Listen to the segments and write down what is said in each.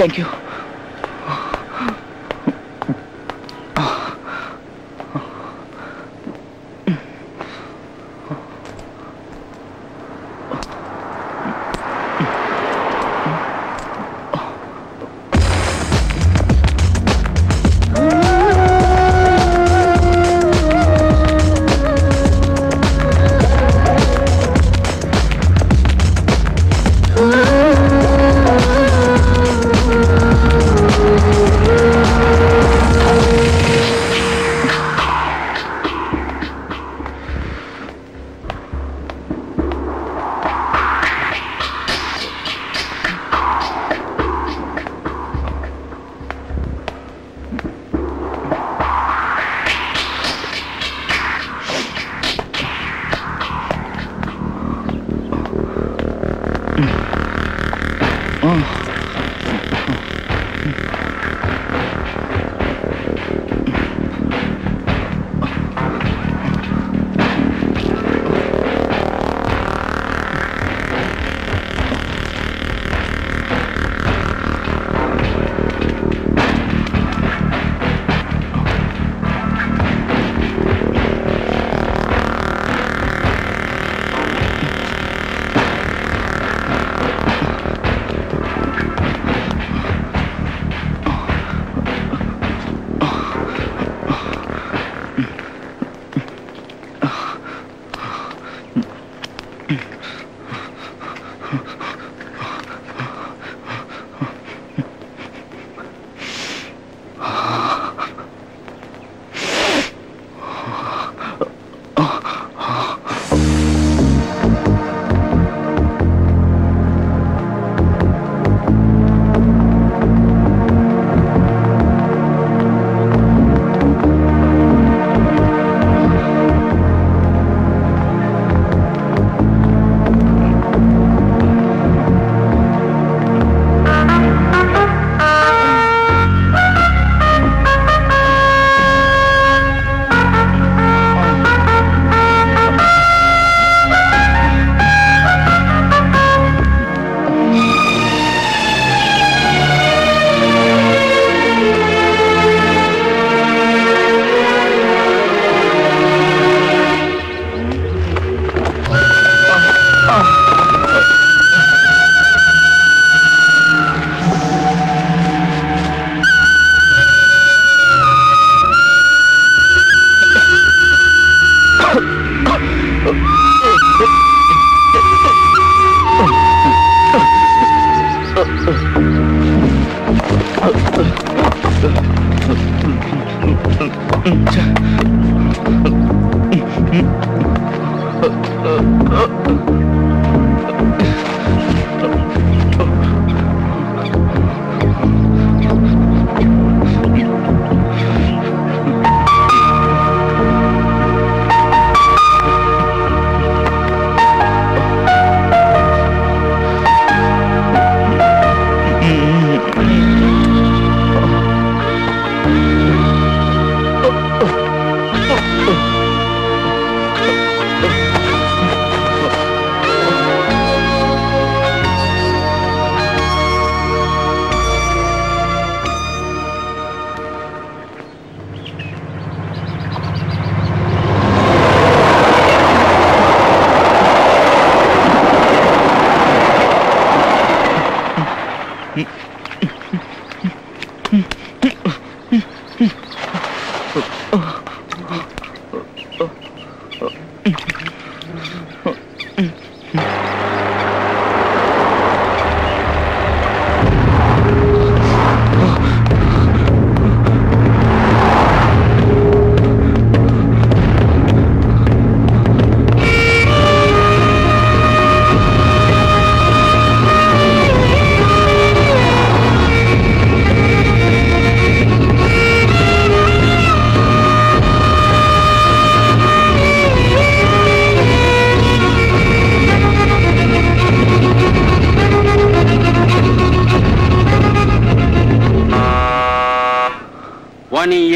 Thank you.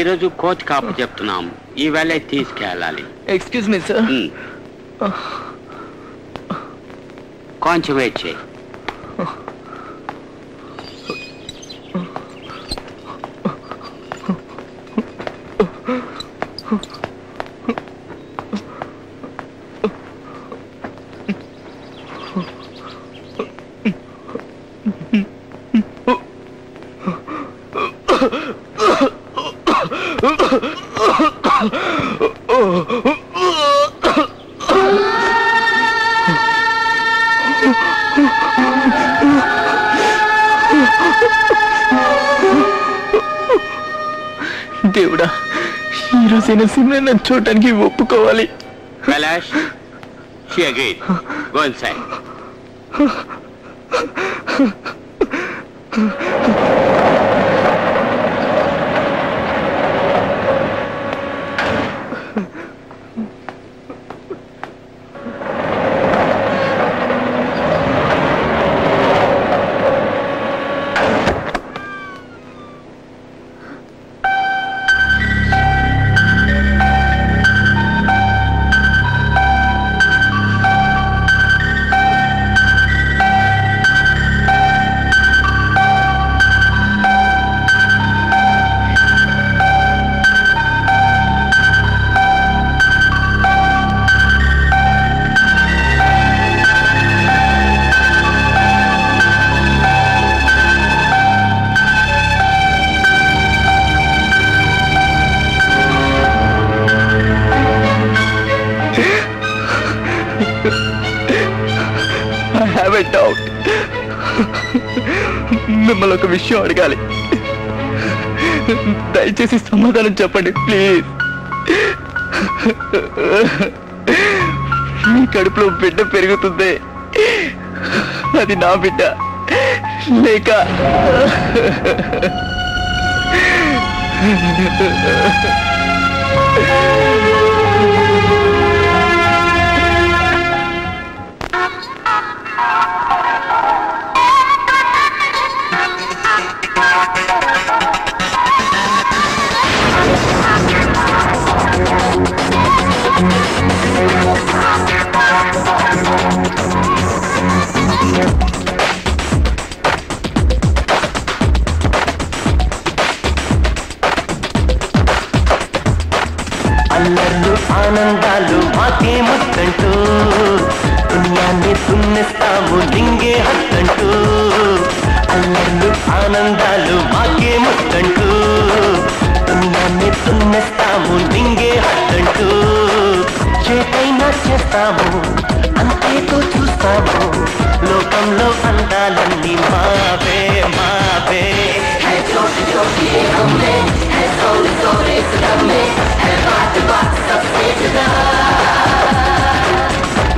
ఈరోజు coach కాపు చెప్తున్నాం, ఈవేళ తీసుకెళ్ళాలి. Excuse me sir. కొంచెం వెయిట్ చేయి. దేవుడా, ఈ రోజైనా సిమ్రన్ నన్ను చూడటానికి ఒప్పుకోవాలి. Kailash, she agreed. Go inside. మిమ్మల్ని ఒక విషయం అడగాలి, దయచేసి సమాధానం చెప్పండి ప్లీజ్. మీ కడుపులో బిడ్డ పెరుగుతుంది, అది నా బిడ్డ లేక అల్లర్లు ఆనందాలు మాకే ముద్దంటూ దునియాన్ని దున్నేస్తాము లింగే హద్దంటూ. అల్లర్లు ఆనందాలు మాకే ముద్దంటూ దునియాన్ని దున్నేస్తాము లింగే హద్దంటూ. చేతైనా చేస్తాము అంతేతో చూస్తాము, లోకంలో అందాలన్నీ మావే మావే.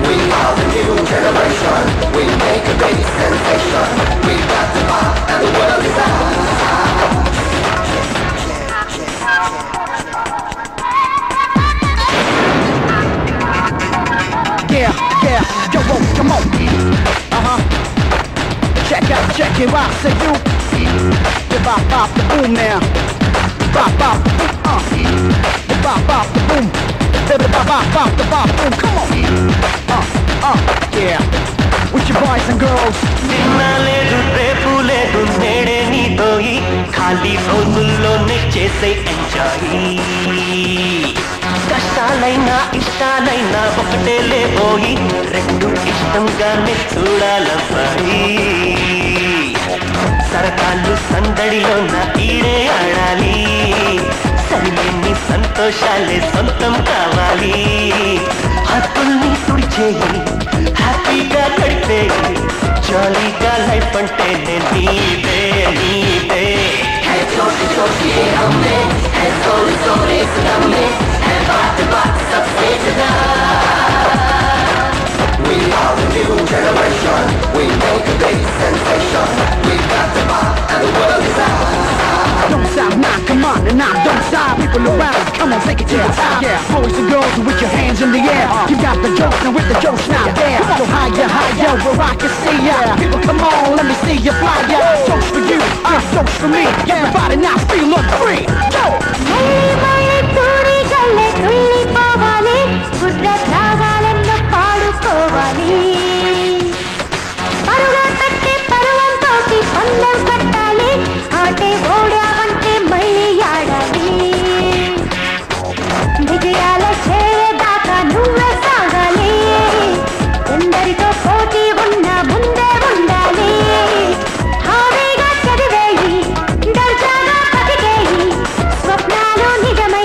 We are the new generation. We make a big sensation. We got the bar and the world is ours. Yeah, yeah, yo, whoa, come on. Check it out, say you. Bop, bop, the boom now. Bop, bop, bop, bop, the boom. Bop, bop, bop, the bop, boom, come on. Yeah, with your boys and girls. నిన్నలేడు రేపు లేదు నేడే నీతోయి, ఖాళీ రోజుల్లోనే చేసే enjoy. కష్టాలైనా ఇష్టాలైనా ఒకటే లేబోయి, రెండు ఇష్టంగానే చూడాలబ్బాయి. సరకాళ్ళు సందడిలోన ఈడే ఆడాలి, సరిలేని సంతోషాలే సొంతం కావాలి. హద్దుల్ని తుడిచేయి, హ్యాపీగా గడిపేయి, జాలీగా లైఫ్ అంటే నీదే నీదే. We are the new generation. We make a big sensation. We got the bar and the world is ours. Don't stop now, come on, and now don't stop. People around, come on, take it to the top. Yeah, boys and girls with your hands in the air. You got the jokes, now with the jokes now there. So higher, higher, where I can see ya. People, come on, let me see you fly ya. Jokes for you, jokes for me. Everybody now feel look free. Go! పరుగా పెట్టే పరువంతో పందెం కట్టాలి, ఆటే ఓడావంటే మళ్ళీ ఆడాలి. విజయాల చేరేదాకా నువ్వే సాగాలి, ఎందరితో పోటీ ఉన్నా ముందే ఉండాలి. హాయిగా చదివేయి, దర్జాగా బతికేయి, స్వప్నాలు నిజమే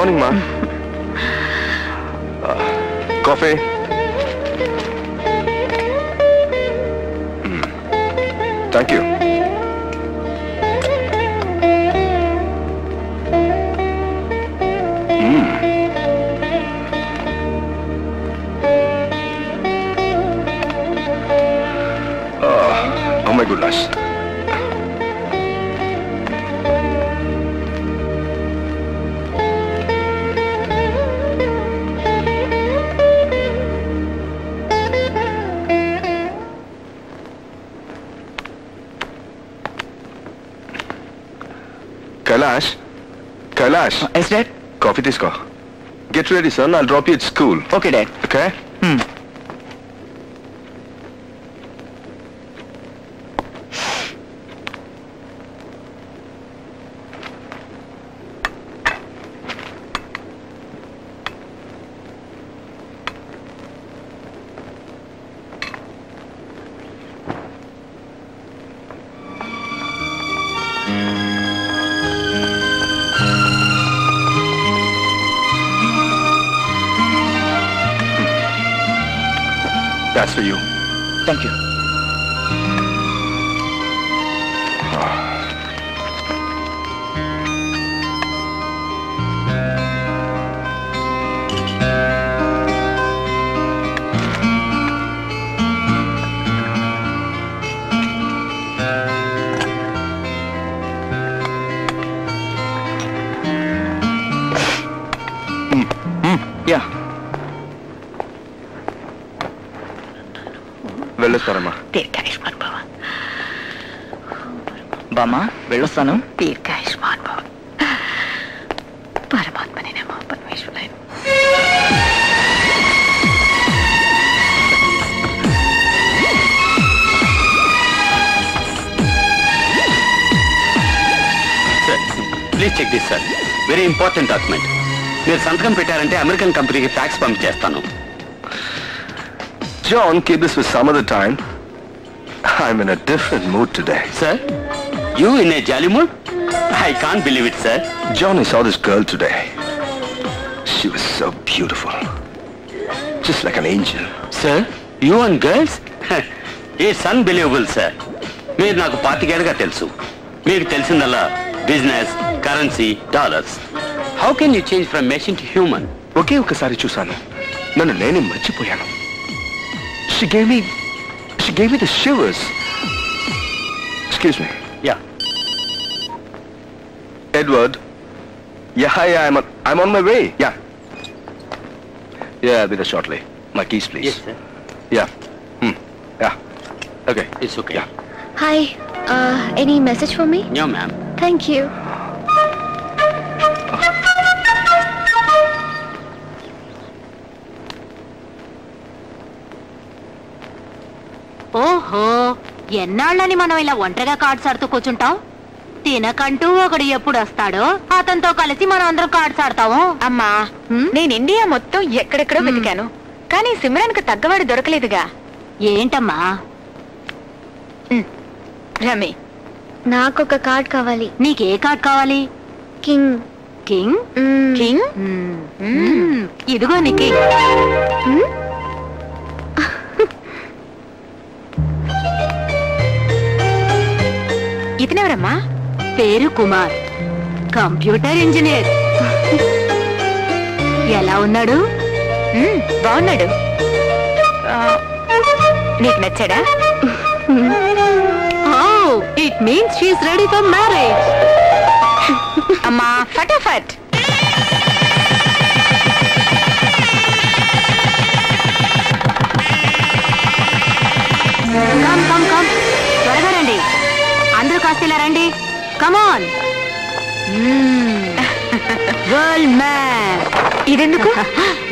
మార్నింగ్ మా. Coffee. Thank you. Oh my goodness. Kailash. Yes, Dad. Coffee తీసుకో. Get ready, son. I'll drop you at school. Okay, Dad. Okay? That's for you. Thank you. Yeah. వెళ్ళొస్తారమ్మా. దీర్ఘాయుష్మాన్ భవ. బామ్మా వెళ్ళొస్తాను. దీర్ఘాయుష్మాన్ భవ. పరమాత్మని నమో పరమేశ్వరాయ. Sir please check this sir. Very important document. మీరు సంతకం పెట్టారంటే అమెరికన్ కంపెనీకి ట్యాక్స్ పంపించేస్తాను. John, keep this for some other time. I'm in a different mood today. Sir, you in a jolly mood? I can't believe it, sir. John, I saw this girl today. She was so beautiful. Just like an angel. Sir, you and girls? It's unbelievable, sir. మీరు నాకు 25 ఏళ్ళుగా తెలుసు. మీకు తెలిసిందల్లా business, currency, dollars. How can you change from machine to human? ఒకే ఒకసారి చూశాను. నన్ను నేనే మర్చిపోయాను. She gave me the shivers. Excuse me. Yeah. Edward. Yeah, hi, I'm on my way. Yeah. Yeah, I'll be there shortly. My keys, please. Yes, sir. Yeah. Yeah. Okay. It's okay. Yeah. Hi. Any message for me? No, ma'am. Thank you. ఓహో, ఎన్నాళ్ళని మనం ఇలా ఒంటరిగా cards ఆడుతూ కూర్చుంటాం? తినకంటూ ఒకడు ఎప్పుడు వస్తాడో అతనితో కలిసి మనం అందరం కార్డ్స్ ఆడతాము. అమ్మా, నేను ఇండియా మొత్తం ఎక్కడెక్కడో వెతికాను, కానీ సిమ్రాన్ కు తగ్గవాడు దొరకలేదుగా. ఏంటమ్మా? రమి, నాకొక కార్డ్ కావాలి. నీకే కార్డ్ కావాలి? కింగ్. కింగ్? కింగ్? ఇదిగో నీ కింగ్. ఇతనెవరమ్మా? పేరు కుమార్, కంప్యూటర్ ఇంజనీర్. ఎలా ఉన్నాడు? బాగున్నాడు. నీకు నచ్చాడా? It means she is ready for marriage. అమ్మా, ఫటాఫట్. కమ్ కమ్ కమ్, త్వరగా రండి. అందరూ కాస్త ఇలా రండి. కమాన్. World map. ఇదెందుకు?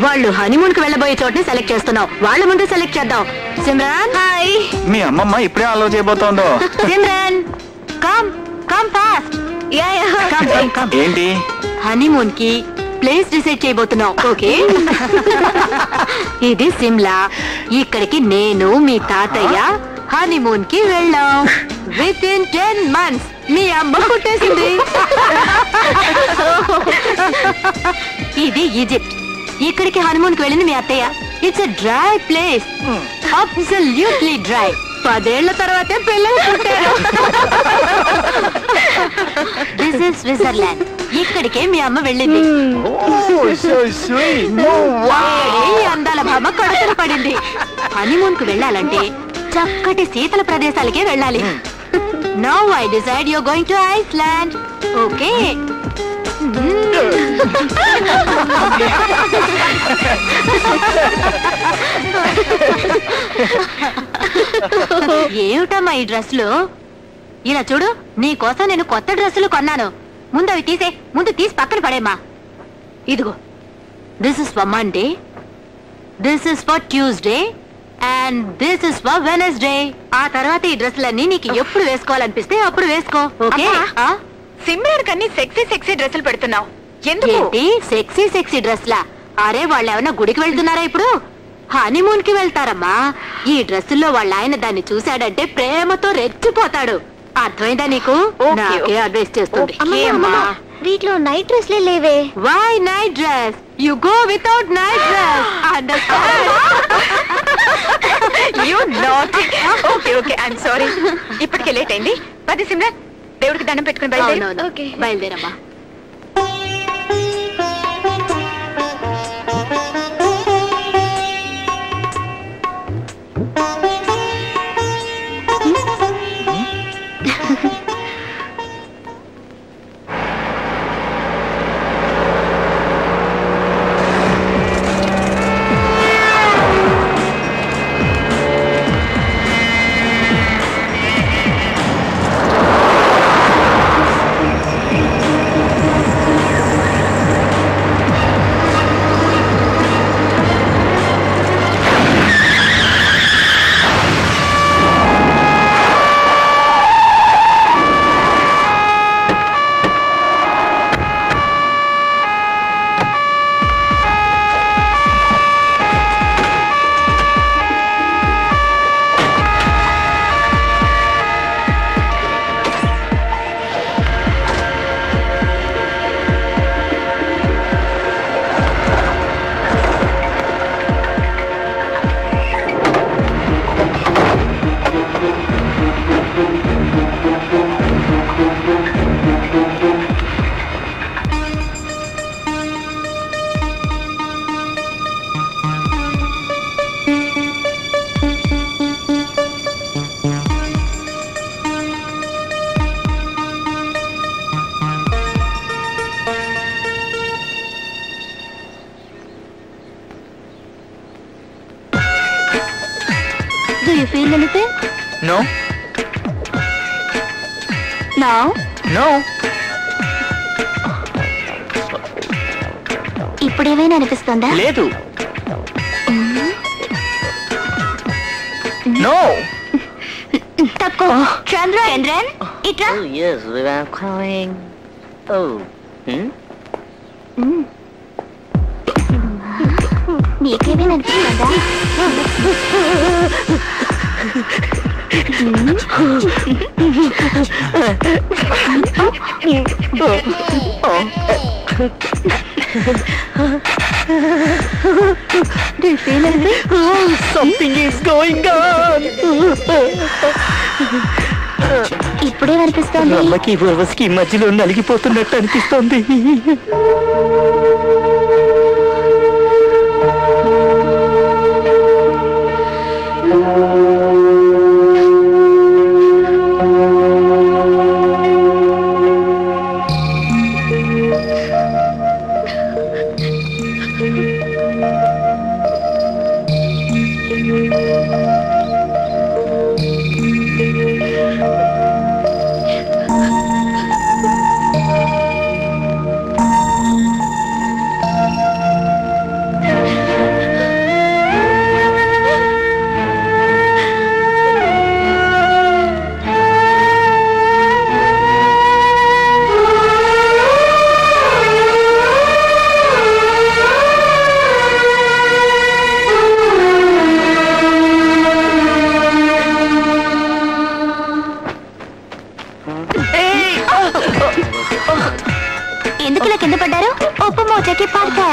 వాళ్ళు హనీమూన్ కి వెళ్ళబోయే చోటుని సెలెక్ట్ చేస్తున్నాం. వాళ్ళ ముందు సెలెక్ట్ చేద్దాం. సిమ్రాన్, హాయ్. మీ అమ్మమ్మ ఇప్పుడే ఆలో చేయబోతోందో. Simran, come come fast. Come come come. ఏంటి? హనీమూన్ కి ప్లేస్ డిసైడ్ చేయబోతున్నాం. ఓకే. ఇది సిమ్లా. ఇక్కడికి నేను మీ తాతయ్య హనీమూన్ కి వెళ్ళాం. విత్ ఇన్ 10 months మీ అమ్మ పుట్టేసింది. ఇది ఈజిప్ట్. ఇక్కడికి హనీమూన్ కి వెళ్ళింది మీ అత్తయ్య. It's a dry place, absolutely dry. 10 ఏళ్ల తర్వాతే పిల్లలు పుట్టారు. This is Switzerland. ఇక్కడికే మీ అమ్మ వెళ్ళింది. అందాల భామ కడుపున పడింది. హనీమూన్ కు వెళ్ళాలంటే చక్కటి శీతల ప్రదేశాలకే వెళ్ళాలి. Now I decide you going to Iceland. Okay? ఏమిటమ్మా ఈ డ్రెస్సులు? ఇలా చూడు, నీ కోసం నేను కొత్త డ్రెస్సులు కొన్నాను. ముందు అవి తీసే. ముందు తీసి పక్కన పడేమ్మా. ఇదిగో, this is for Monday, this is for Tuesday and this is for Wednesday. ఆ తర్వాత ఈ డ్రెస్సులన్నీ నీకు ఎప్పుడు వేసుకోవాలనిపిస్తే అప్పుడు వేసుకో. ఓకే? సిమ్రాన్ కన్నీ సెక్సీ సెక్సీ డ్రెస్సులు పెడుతున్నావు ఎందుకు? ఏంటి సెక్సీ సెక్సీ డ్రెస్లా? అరే, వాళ్ళు ఏమన్నా గుడికి వెళ్తున్నారా ఇప్పుడు? హనీమూన్ కి వెళ్తారమ్మా. ఈ డ్రెస్సుల్లో వాళ్ళ ఆయన దాన్ని చూశాడంటే ప్రేమతో రెచ్చిపోతాడు. అర్థమైందా నీకు? నాకే అడ్వైస్ చేస్తుంది. వీటిలో నైట్ డ్రెస్లే లేవే. Why night dress? You go without night dress. Understand? You not. Okay okay, I'm sorry. ఇప్పటికే లేట్ అయింది. పది సిమ్రాన్, దేవుడికి దండం పెట్టుకుని బయలుదేరు. ఓకే, బయలుదేరమ్మా. Do you feel anything? No. Now? No. ఇప్పుడేమైనా అనిపిస్తుందా? లేదు. No. తక్కువ. చంద్రన్, ఇట్రా. Oh yes, we are calling. Oh. నీకేమైనా అనిపిస్తుందా? Do you feel anything? Something is going on. ఇప్పుడే అనిపిస్తుంది. అమ్మకి ఊర్వశికి మధ్యలో నలిగిపోతున్నట్టు అనిపిస్తోంది.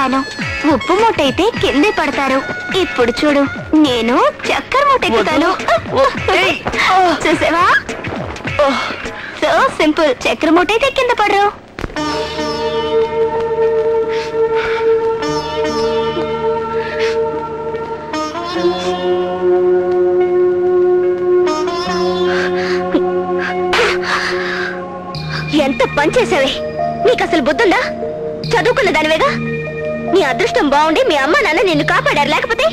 చెప్పాను, ఉప్పు మూట అయితే కిందే పడతారు. ఇప్పుడు చూడు, నేను చక్కెర మూట ఎక్కుతాను. చూసావా? So simple. చక్కెర మూట అయితే కింద పడరు. ఎంత పని చేసావే! నీకు అసలు బుద్ధుందా? చదువుకున్న దానివేగా. నీ అదృష్టం బాగుండి మీ అమ్మ నాన్న నిన్ను కాపాడారు, లేకపోతే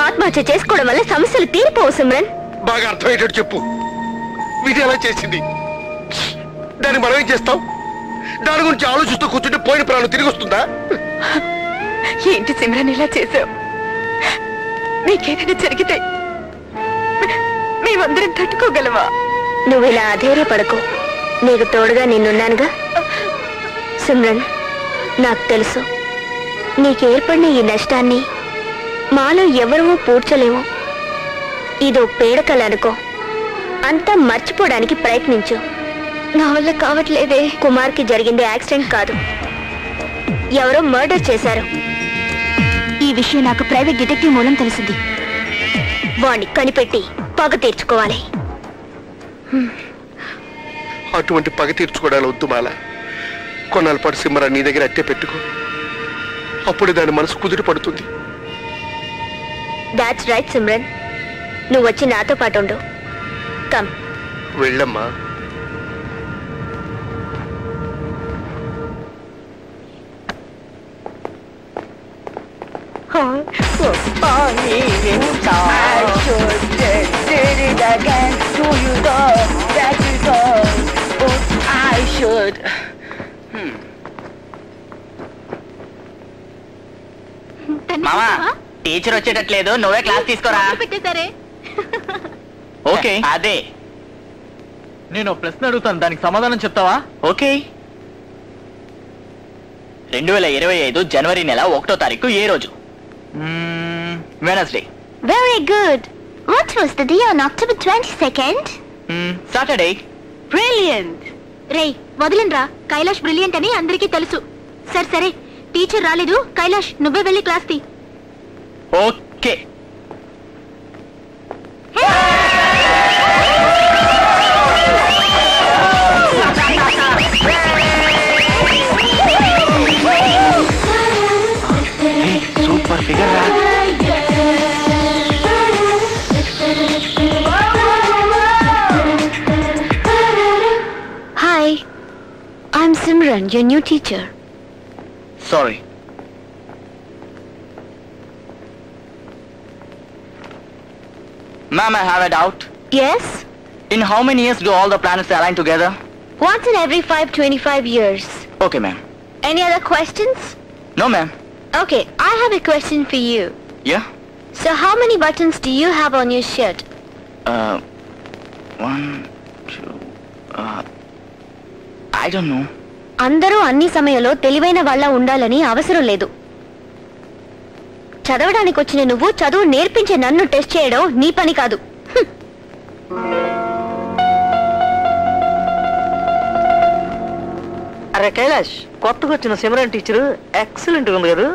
ఆత్మహత్య చేసుకోవడం వల్ల సమస్యలు తీరిపోవు. సిమ్రన్, బాగా అర్థమయ్యేటట్టు చెప్పు. విధి ఎలా చేసింది? దాన్ని మనం ఏం చేస్తాం? దాని గురించి ఆలోచిస్తూ కూర్చుంటే పోయిన ప్రాణం తిరిగి వస్తుందా? ఏంటి సిమ్రన్ ఇలా చేసావు? నీకేదైనా జరిగితే మేమందరం తట్టుకోగలవా? నువ్వు ఇలా అధైర్యపడకు. నీకు తోడుగా నేనున్నానుగా. సిమ్రన్, నాకు తెలుసు నీకు ఏర్పడిన ఈ నష్టాన్ని మాలో ఎవరూ పూడ్చలేము. ఇదో పేడకలు అనుకో. అంతా మర్చిపోవడానికి ప్రయత్నించు. నా వల్ల కావట్లేదే. కుమార్కి జరిగింది యాక్సిడెంట్ కాదు, ఎవరో మర్డర్ చేశారు. ఈ విషయం నాకు ప్రైవేట్ డిటెక్టివ్ మూలం తెలిసింది. వాణ్ణి కనిపెట్టి పగ తీర్చుకోవాలి. అటువంటి పగ తీర్చుకోవడాలు వద్దు మాల. కొన్నాళ్ళ పాటు సిమ్మరా నీ దగ్గర అట్టే పెట్టుకో. అప్పుడు దాని మనసు కుదిరి పడుతుంది. That's right Simran. నువ్వు వచ్చి నాతో పాటు ఉండు. కమ్. వెళ్ళమ్మా. మామా, టీచర్ వచ్చేటట్లేదు, నువ్వే క్లాస్ తీసుకోరా. పెట్టేశారే. ఓకే, అదే నేను ప్రశ్న అడుగుతాను, దానికి సమాధానం చెప్తావా? ఓకే. 2025 జనవరి నెల 1వ తారీఖు ఏ రోజు? Wednesday. Very good. What was the day on October 22nd? Saturday. Brilliant. రేయ్ వదిలినరా, కైలాష్ బ్రిలియంట్ అని అందరికీ తెలుసు. సరే సరే, టీచర్ రాలేదు. కైలాష్, నువ్వే వెళ్ళి క్లాస్ తీ. ఓకే. సూపర్ ఫిగర్ రా. Hi, I'm Simran, your new teacher. Sorry. Ma'am, I have a doubt. Yes? In how many years do all the planets align together? Once in every 525 years. Okay, ma'am. Any other questions? No, ma'am. Okay, I have a question for you. Yeah? So how many buttons do you have on your shirt? 1, 2, I don't know. అందరూ అన్ని సమయంలో తెలివైన వాళ్ళ ఉండాలని అవసరం లేదు. చదవడానికి వచ్చిన నువ్వు చదువు నేర్పించే నన్ను టెస్ట్ చేయడం నీ పని కాదు. అరే కైలాష్, కొత్తగా వచ్చిన సిమరన్ టీచరు ఎక్సలెంట్ ఉంది కదా.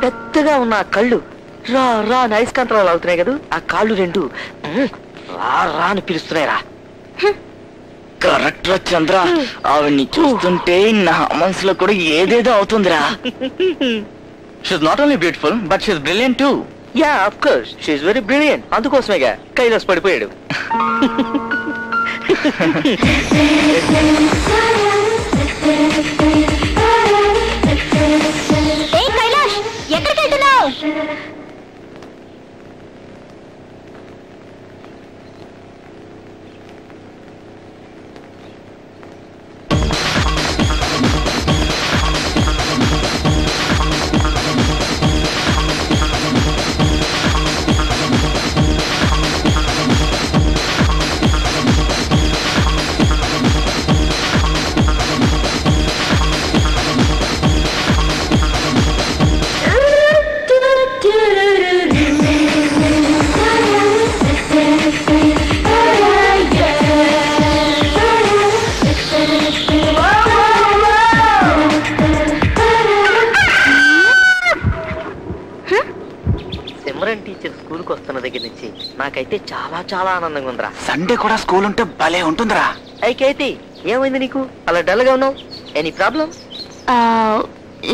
పెద్దగా ఉన్న ఆ కళ్ళు రా రా అని అయస్కాంతరాలు అవుతున్నాయి కదా. ఆ కాళ్ళు రెండు రా రా అని పిలుస్తున్నాయి రా. కరెక్ట్ రా చంద్ర, ఆవిడ్ని చూస్తుంటే నా మనసులో కూడా ఏదేదో అవుతుందిరా. She's not only beautiful but she's brilliant too. Yeah, of course she is very brilliant. అందుకోసమేగా కైలాష్ పడిపోయాడు. ఏ కైలాష్, ఎక్కడికి వెళ్తున్నావు? టీచర్ స్కూల్కి వస్తున్న దగ్గర నుంచి నాకైతే చాలా చాలా ఆనందంగా ఉందిరా. సండే కూడా స్కూల్ ఉంటే భలే ఉంటుందిరా. అయితే ఏమైంది నీకు అలా డల్గా ఉన్నావు? Any problem?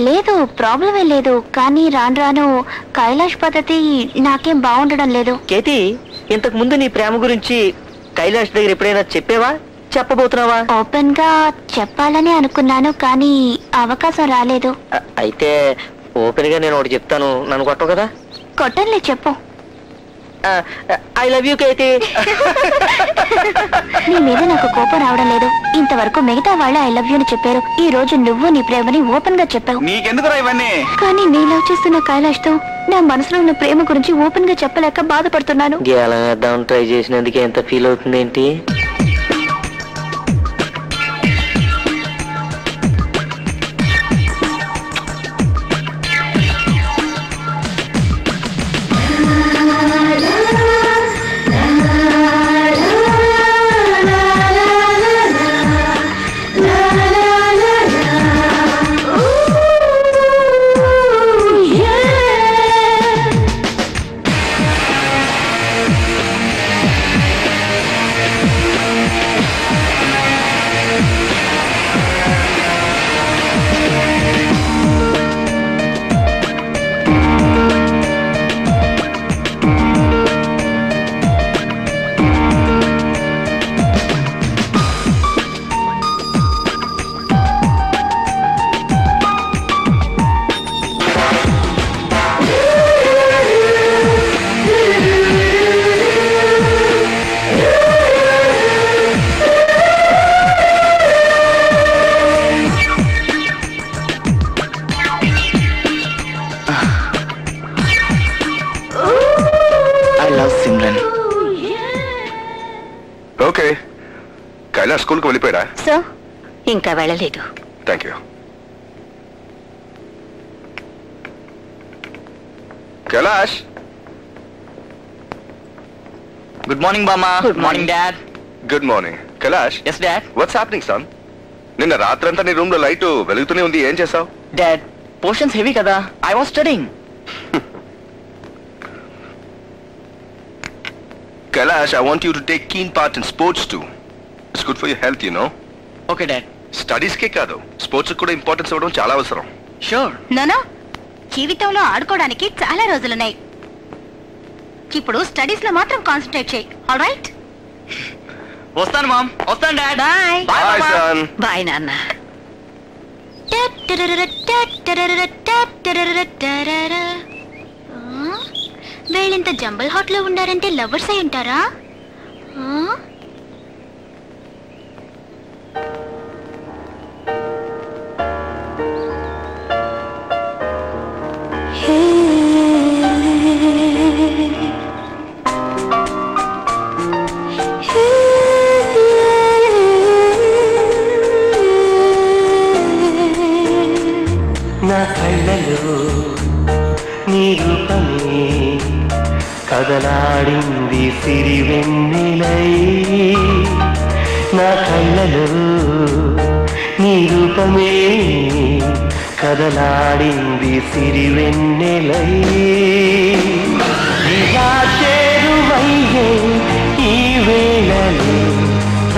లేదు, ప్రాబ్లం ఏం లేదు. కానీ రాను రాను కైలాష్ పద్ధతి నాకేం బాగుండడం లేదు. కేతి, ఇంతకు ముందు నీ ప్రేమ గురించి కైలాష్ దగ్గర ఎప్పుడైనా చెప్పేవా? చెప్పబోతున్నావా? ఓపెన్ గా చెప్పాలని అనుకున్నాను, కానీ అవకాశం రాలేదు. అయితే ఓపెన్ గా నేను ఒకటి చెప్తాను, నన్ను కొట్టవు కదా? కొట్టంలే, చెప్పు. I love you Kethi. నీ మీద నాకు కోపం రావడం లేదు. ఇంతవరకు మిగతా వాళ్ళు ఐ లవ్ యూ అని చెప్పారు. ఈ రోజు నువ్వు నీ ప్రేమని ఓపెన్ గా చెప్పావు. నీకెందుకురా ఇవన్నీ? కానీ నీ లవ్ చేస్తున్న కైలాష్ తో నా మనసులో ఉన్న ప్రేమ గురించి ఓపెన్ గా చెప్పలేక బాధపడుతున్నాను. గేలం వేద్దాం ట్రై చేసినందుకే ఎంత ఫీల్ అవుతుంది ఏంటి? ఓకే, కైలాష్ స్కూల్కి వెళ్ళిపోయాడా? సో ఇంకా వెళ్ళలేదు. Thank you. Kailash, good morning బామ్మా. Good morning dad. Good morning. Kailash. Yes dad. What's happening son? నిన్న రాత్రంతా నీ రూమ్ లో లైట్ వెలుగుతూనే ఉంది, ఏం చేసావు? డాడ్, పోర్షన్స్ హెవీ కదా, I was studying. Kailash, I want you to take keen part in sports too. It's good for your health, you know. Okay, Dad. Studies కే కాదు, sports కూడా ఇంపార్టెన్స్ ఇవ్వడం చాలా అవసరం. Sure. నానా, జీవితంలో ఆడుకోవడానికి చాలా రోజులున్నాయి. ఇప్పుడు స్టడీస్ లో మాత్రం కాన్సంట్రేట్ చేయి. ఆల్రైట్? వస్తాను మామ్. వస్తాను dad. Bye. Bye son. Bye నాన్న. వీళ్ళింత జంబల్ హాట్ లో ఉండారంటే లవర్స్ అయి ఉంటారా? నా కళ్ళలో నీ రూపమే కదలాడింది సిరివెన్నెలై. నా కళ్ళలో నీ రూపమే కదలాడింది సిరివెన్నెలై. ఇలా చేరువయ్యే ఈ వేళలో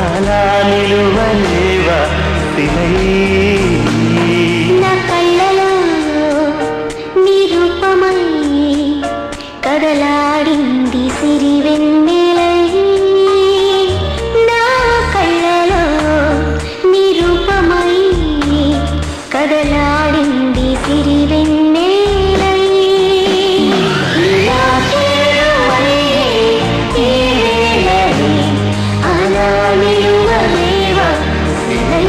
అలా నిలువలేవా సిలై. కదలాడింది సిరివెన్నెలై. నా కళ్ళలో నిరూపమై కదలాడింది సిరివెన్నెలై. ఇలా చేరువయ్యే ఈ వేళలో అలా నిలువలేవా సిలై.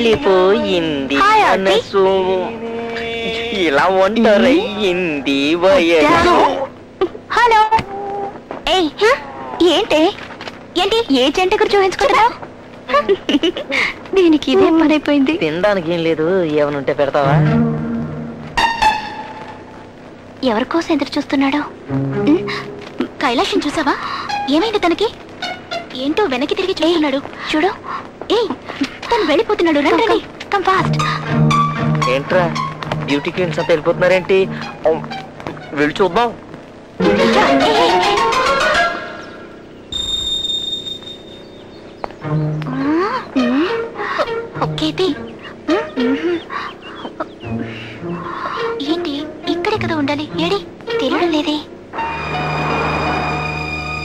వెళ్ళిపోయింది మనసు ఇలా ఒంటరయ్యింది వయసు. హలో ఏంటి ఏ జంట గురించి చూపించుకుంటున్నావు? దీనికి ఇదే పని అయిపోయింది. తినడానికి ఏం లేదు, ఏమనుంటే పెడతావా? ఎవరికోసం ఎదురు చూస్తున్నాడు? కైలాషం చూసావా? ఏమైంది తనకి? ఏంటో వెనక్కి తిరిగి చూస్తున్నాడు. చూడు, తను వెళ్ళిపోతున్నాడు. రండి, కమ్ ఫాస్ట్. ఏంట్రా బ్యూటీ క్వీన్స్ అంతా వెళ్ళిపోతున్నారేంటి? వెళ్ళి చూద్దాం. ఏంటి ఇక్కడే కదా ఉండాలి, ఏడి తెలియడం లేదే.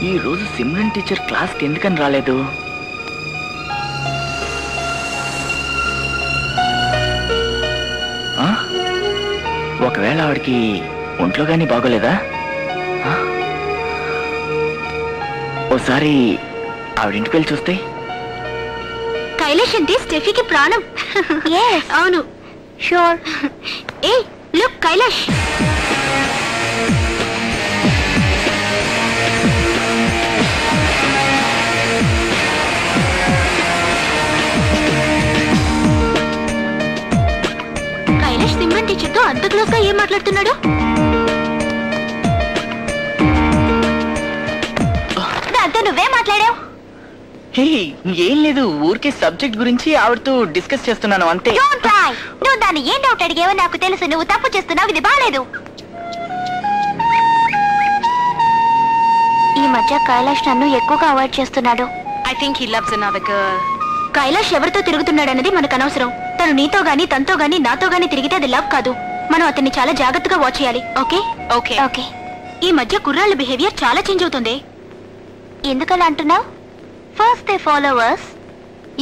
ఈ రోజు సిమ్రన్ టీచర్ క్లాస్కి ఎందుకని రాలేదు? ఒకవేళ ఆవిడకి ఒంట్లో కానీ బాగోలేదా? ఓసారి ఆవిడింటికి వెళ్ళి చూస్తే. కైలాష్ అంటే స్టెఫీకి ప్రాణం. అవును, షూర్. లుక్ కైలాష్. కైలాష్ సిమ్రన్ టీచర్తో అంత క్లోజ్ గా ఏం మాట్లాడుతున్నాడు? దాంతో నువ్వే మాట్లాడావు. ఏం లేదు, ఊరికే సబ్జెక్ట్ గురించి ఆవిడతో డిస్కస్ చేస్తున్నాను అంతే. నువ్వు దాన్ని ఏం డౌట్ అడిగేవో నాకు తెలుసు. నువ్వు తప్పు చేస్తున్నావు, ఇది బాలేదు. ఈ మధ్య కైలాష్ నన్ను ఎక్కువగా అవాయిడ్ చేస్తున్నాడు. I think he loves another girl. Kailash ఎవరితో తిరుగుతున్నాడు అన్నది మనకు అనవసరం. తను నీతో గానీ తనతో గానీ నాతో గానీ తిరిగితే అది లవ్ కాదు. మనం అతన్ని చాలా జాగ్రత్తగా వాచ్ చేయాలి. Okay okay okay. ఈ మధ్య కుర్రాళ్ళ బిహేవియర్ చాలా చేంజ్ అవుతుంది. ఎందుకలా అంటున్నావు? ఫస్ట్ దే ఫాలోవర్స్,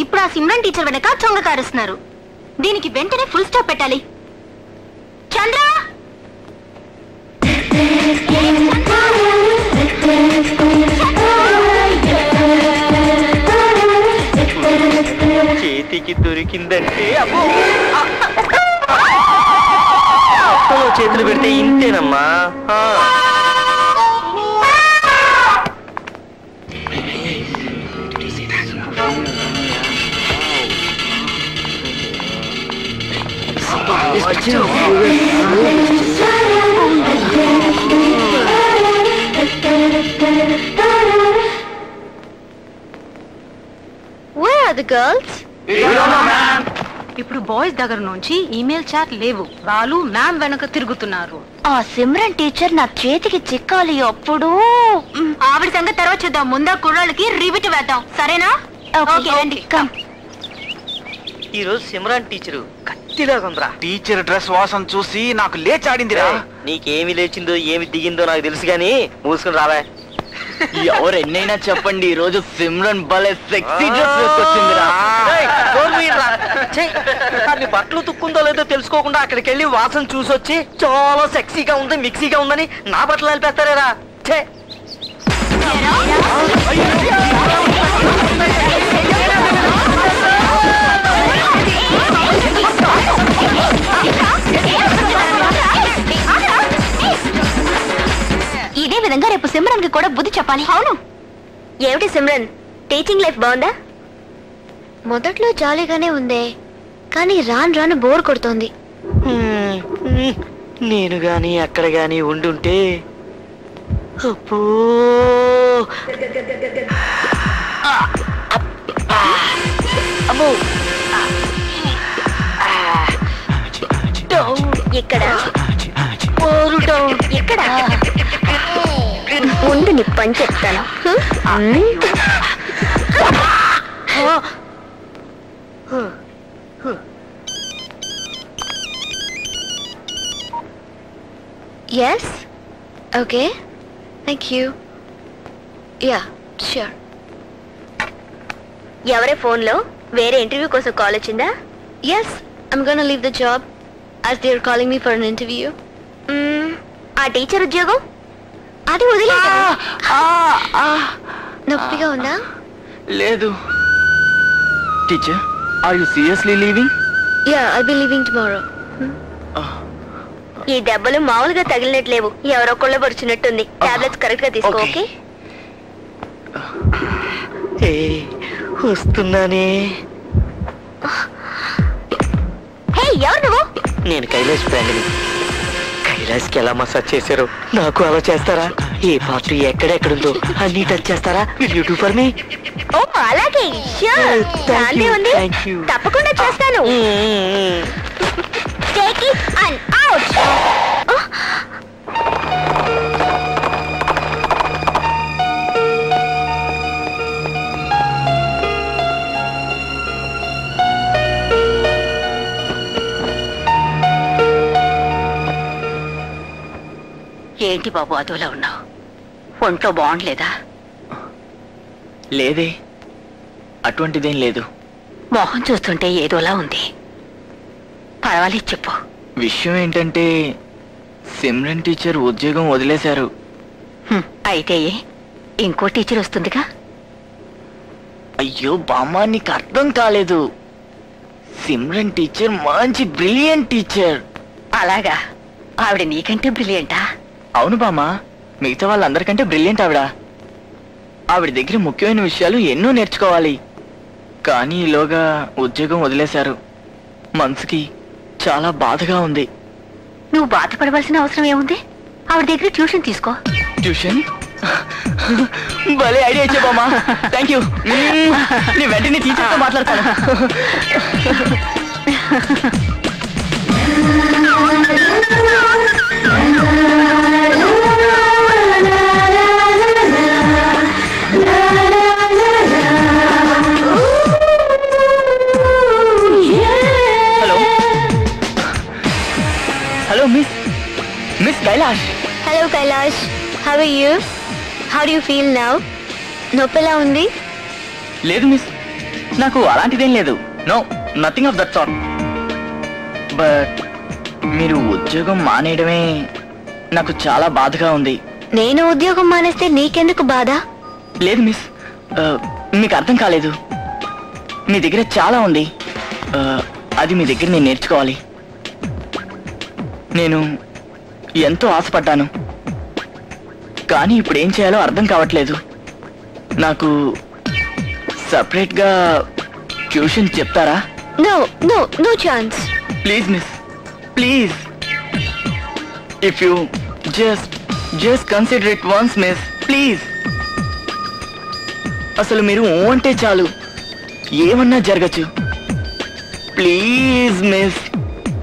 ఇప్పుడు ఆ సిమ్రన్ టీచర్ వెనక చొంగ కారుస్తున్నారు. దీనికి వెంటనే ఫుల్ స్టాప్ పెట్టాలి. చంద్ర, చేతికి దొరికిందంటే చేతులు పెడితే ఇంతేనమ్మా. Where are the girls? ఇప్పుడు బాయ్స్ దగ్గర నుంచి ఈమెయిల్ చాట్ లేవు. వాళ్ళు మ్యామ్ వెనక తిరుగుతున్నారు. ఆ సిమ్రన్ టీచర్ నా చేతికి చిక్కాలి. అప్పుడు ఆవిడ సంగతి తర్వాత చూద్దాం. ముందా కుర్రాళ్ళకి రివిట్ వేద్దాం, సరేనా? ఓకే రండి. ఈ రోజు సిమ్రాన్ టీచరు కత్తిలాగా ఉందిరా. టీచర్ డ్రెస్ వాసన చూసి నాకు లేచాడిందిరా. నీకేమి లేచిందో ఏమి దిగిందో నాకు తెలుసు గాని మూసుకుని రావా. ఎవరు ఎన్నైనా చెప్పండి, ఈ రోజు సిమ్రన్ భలే సెక్సీ డ్రెస్ వేసుకొచ్చిందిరా. మీ బట్టలు తుక్కుందో లేదో తెలుసుకోకుండా అక్కడికి వెళ్ళి వాసన చూసొచ్చి చాలా సెక్సీగా ఉంది, మిక్సీగా ఉందని నా బట్టలు నిలిపేస్తారేరా. ఇదే విధంగా రేపు సిమ్రన్ కి కూడా బుద్ధి చెప్పాలి. అవును. ఏమిటి సిమ్రన్, టీచింగ్ లైఫ్ బాగుందా? మొదట్లో జాలీగానే ఉందే, కానీ రాను రాను బోర్ కొడుతోంది. నేను గాని అక్కడ గాని ఉండుంటే అప్పో అమ్మో. ఇక్కడ ఇక్కడ ముందు నీ పని చెప్తాను. Yes okay thank you. Ya sure. ఎవరే ఫోన్లో వేరే ఇంటర్వ్యూ కోసం కాల్ వచ్చిందా? Yes I'm gonna leave the job as they are calling me for an interview. ఆ టీచర్ ఉద్యోగం అది వదిలే. ఆ నొప్పిగా ఉందా? లేదు teacher, are you seriously leaving? Ya I be leaving tomorrow. ఈ దెబ్బలు మామూలుగా తగిలినట్లేవు, ఎవరో కొళ్ళ పడుచున్నట్టుంది. టాబ్లెట్స్ కరెక్ట్ గా తీసుకో. ఓకే వస్తున్నానే. హే ఎవరు నువ్వు? నేను కైలాష్ ఫ్రెండ్ని. కైలాష్కి ఎలా మసాజ్ చేశారో నాకు అలా చేస్తారా? ఏ పార్టీ ఎక్కడెక్కడుందో అన్ని టచ్ చేస్తారా? Will you do for me? ఓ అలాగే ష్యూర్. దాందే ఉంది, తప్పకుండా చేస్తాను. Take it and out. ఏంటి బాబు అదోలా ఉన్నావు? ఒంట్లో బాగుండలేదా? లేదే, అటువంటిదేం లేదు. మొహం చూస్తుంటే ఏదోలా ఉంది. పర్వాలేదు చెప్పు. విషయం ఏంటంటే సిమ్రన్ టీచర్ ఉద్యోగం వదిలేశారు. అయితే ఇంకో టీచర్ వస్తుందిగా. అయ్యో బామ్మ, నీకు అర్థం కాలేదు. సిమ్రన్ టీచర్ మంచి బ్రిలియంట్ టీచర్. అలాగా? ఆవిడ నీకంటే బ్రిలియంటా? అవును బామ్మ, మిగతా వాళ్ళందరికంటే బ్రిలియంట్ ఆవిడ. ఆవిడ దగ్గర ముఖ్యమైన విషయాలు ఎన్నో నేర్చుకోవాలి. కానీ ఈలోగా ఉద్యోగం వదిలేశారు. మనసుకి చాలా బాధగా ఉంది. నువ్వు బాధపడవలసిన అవసరం ఏముంది? ఆవిడ దగ్గర ట్యూషన్ తీసుకో. ట్యూషన్? భలే ఐడియా ఇచ్చే బామ్మ, థ్యాంక్ యూ. నీ వెంటనే టీచర్తో మాట్లాడతాను. Hello miss Kailash. Hello Kailash, how are you? How do you feel now? నొప్పిలా ఉంది? లేదు మిస్, నాకు అలాంటిదేం లేదు. No, nothing of that sort. But మీరు ఉద్యోగం మానేయడమే నాకు చాలా బాధగా ఉంది. నేను ఉద్యోగం మానేస్తే నీకెందుకు బాధ? లేదు మిస్, మీకు అర్థం కాలేదు. మీ దగ్గర చాలా ఉంది. అది మీ దగ్గర నేను నేర్చుకోవాలి. నేను ఎంతో ఆశపడ్డాను, కానీ ఇప్పుడు ఏం చేయాలో అర్థం కావట్లేదు. నాకు సపరేట్గా ట్యూషన్ చెప్తారా? No no no chance. Please miss, please. If you just consider it once miss, please. అసలు మీరు అంటే చాలు, ఏమన్నా జరగచ్చు. Please miss,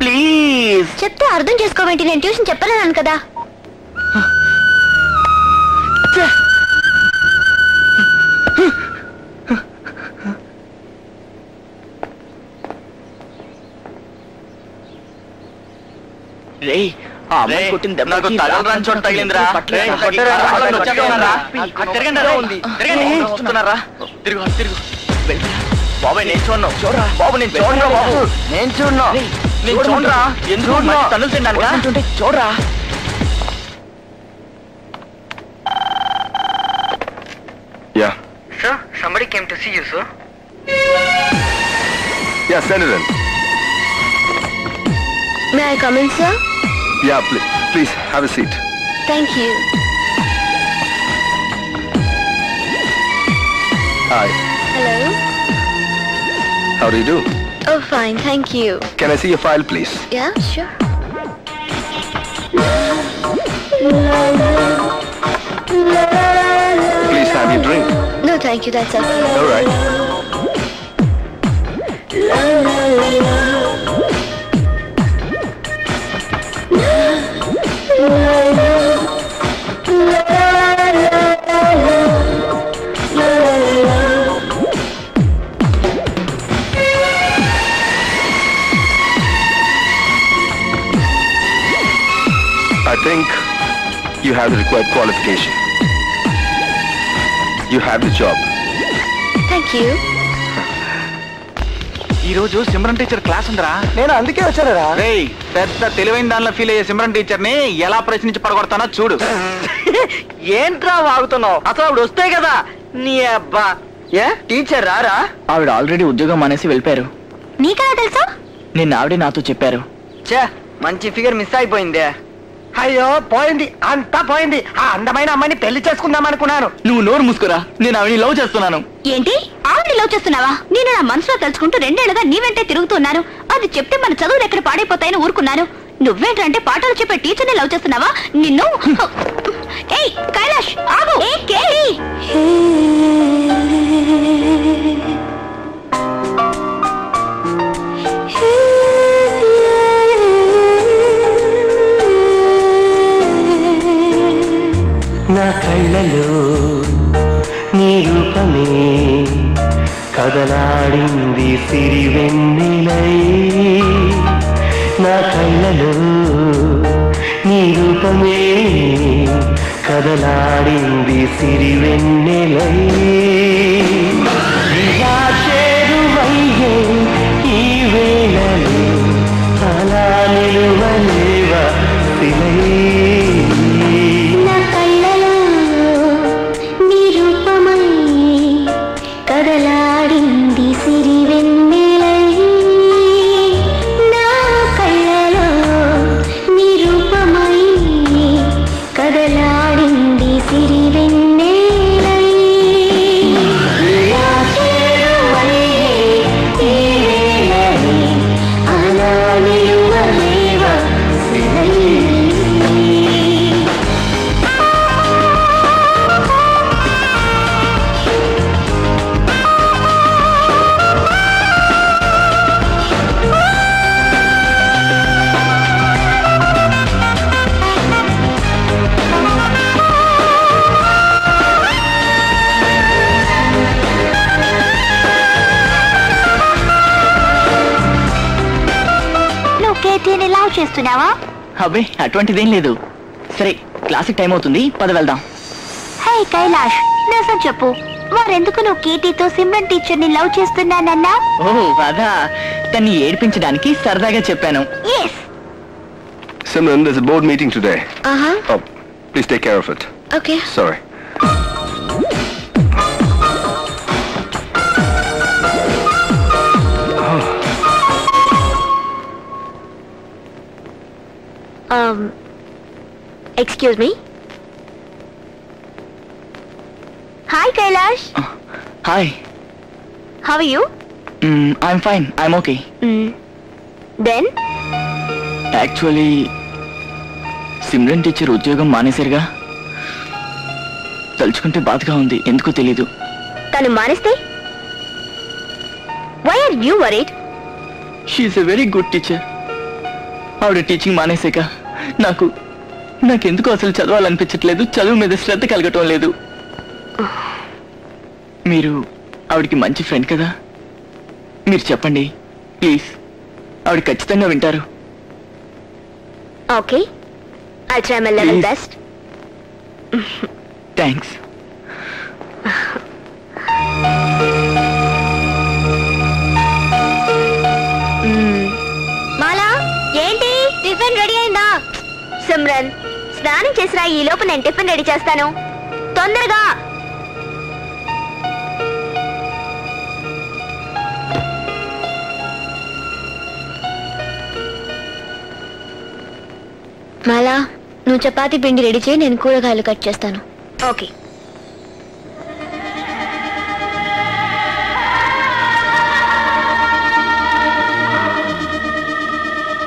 please. చెప్తే అర్థం చేసుకోవేంటి? నేను ట్యూషన్ చెప్పలేను కదా. రేయ్, కొట్టిన దెబ్బకి తగలరాని చోట తగిలిందిరా. బాబాయ్ నేను చూడను. చూడరా బాబు, నేను చూడరా బాబు, నేను చూడను. నేను చూడరా. ఎందుకు తన్నులు తిన్నాను? చూడరా. Yeah. Sir, somebody came to see you, sir. Yeah, send it in. May I come in, sir? Yeah, please have a seat. Thank you. Hi. Hello. How do you do? Oh, fine, thank you. Can I see your file, please? Yeah, sure. Please have your drink. No, thank you, that's okay. All right. I think you have the required qualification. You have the job. Thank you. ఈ రోజు Simran teacher class ఉందిరా. నేను అందుకే వచ్చానురా. రేయ్, పెద్ద తెలివైన దానిలో feel అయ్యే సిమ్రన్ టీచర్ ని ఎలా ప్రశ్నించి పడగొడతానో చూడు. ఏంట్రా వాగుతున్నావు? అసలు ఆవిడ వస్తే కదా నీ అబ్బా. ఏ టీచర్ రారా? ఆవిడ ఆల్రెడీ ఉద్యోగం మానేసి వెళ్ళిపోయారు. నీకెలా తెలుసు? నిన్న ఆవిడే నాతో చెప్పారు. చే మంచి ఫిగర్ మిస్ అయిపోయిందే. అయ్యో పోయింది, అంతా పోయింది. ఆ అందమైన అమ్మాయిని పెళ్లి చేసుకుందాం అనుకున్నాను. నువ్వు నోరు మూసుకురా, నేను ఆవిడని లవ్ చేస్తున్నాను. ఏంటి ఆవిడ లవ్ చేస్తున్నావా? నేను నా మనసులో తలుచుకుంటూ 2 ఏళ్లుగా నీ వెంటే తిరుగుతున్నాను. అది చెప్తే మన చదువులు ఎక్కడ పాడైపోతాయని ఊరుకున్నాను. నువ్వేంటంటే పాఠాలు చెప్పే టీచర్ని లవ్ చేస్తున్నావా? నిన్ను ఏయ్ కైలాష్ ఆగు. ఏ కేలి నా కళ్ళలో నీ రూపమే కదలాడింది సిరివెన్నెలై. నా కళ్ళలో నీ రూపమే కదలాడింది సిరివెన్నెలై. ఇలా చేరువయ్యే ఈ వేళలో అలా నిలువలేవా సిలై. కదలాడింది సిరివెన్నెలై. నా కళ్ళలో నీ రూపమై కదలాడింది సిరివెన్నెలై. అలా నిలువలేవా సిలై. లవ్ చేస్తున్నావా? అబ్బే అటువంటిదేం లేదు. సరే క్లాసిక్ టైం అవుతుంది, పద వెళ్దాం. హే కైలాష్, నిజం చెప్పు, మరెందుకు నువ్వు కీర్తితో సిమ్రన్ టీచర్ ని లవ్ చేస్తున్నానన్నా? ఓ అదా, తన్ని ఏడిపించడానికి సరదాగా చెప్పాను. Yes. Simran, there's a board meeting today. Uh-huh. Oh, please take care of it. Okay. Sorry. Excuse me. Hi Kailash. Hi. How are you? I'm fine. I'm okay. Then? Actually, Simran teacher ఉద్యోగం మానేశారుగా. తలుచుకుంటే బాధగా ఉంది, ఎందుకో తెలీదు. తను మానేస్తే? Why are you worried? She is a very good teacher. ఆవిడ teaching మానేసాక నాకెందుకు అసలు చదవాలనిపించట్లేదు, చదువు మీద శ్రద్ధ కలగటం లేదు. మీరు ఆవిడకి మంచి ఫ్రెండ్ కదా, మీరు చెప్పండి ప్లీజ్, ఆవిడ ఖచ్చితంగా వింటారు. Okay, I'll try my level best. Thanks. మాలా, ఏంటి టిఫిన్ రెడీ అయిందా? సిమ్రన్, స్నానం చేసిరా, ఈ లోపు నేను టిఫిన్ రెడీ చేస్తాను, తొందరగా. మాలా, నువ్వు చపాతీ పిండి రెడీ చేయి, నేను కూరగాయలు కట్ చేస్తాను. ఓకే.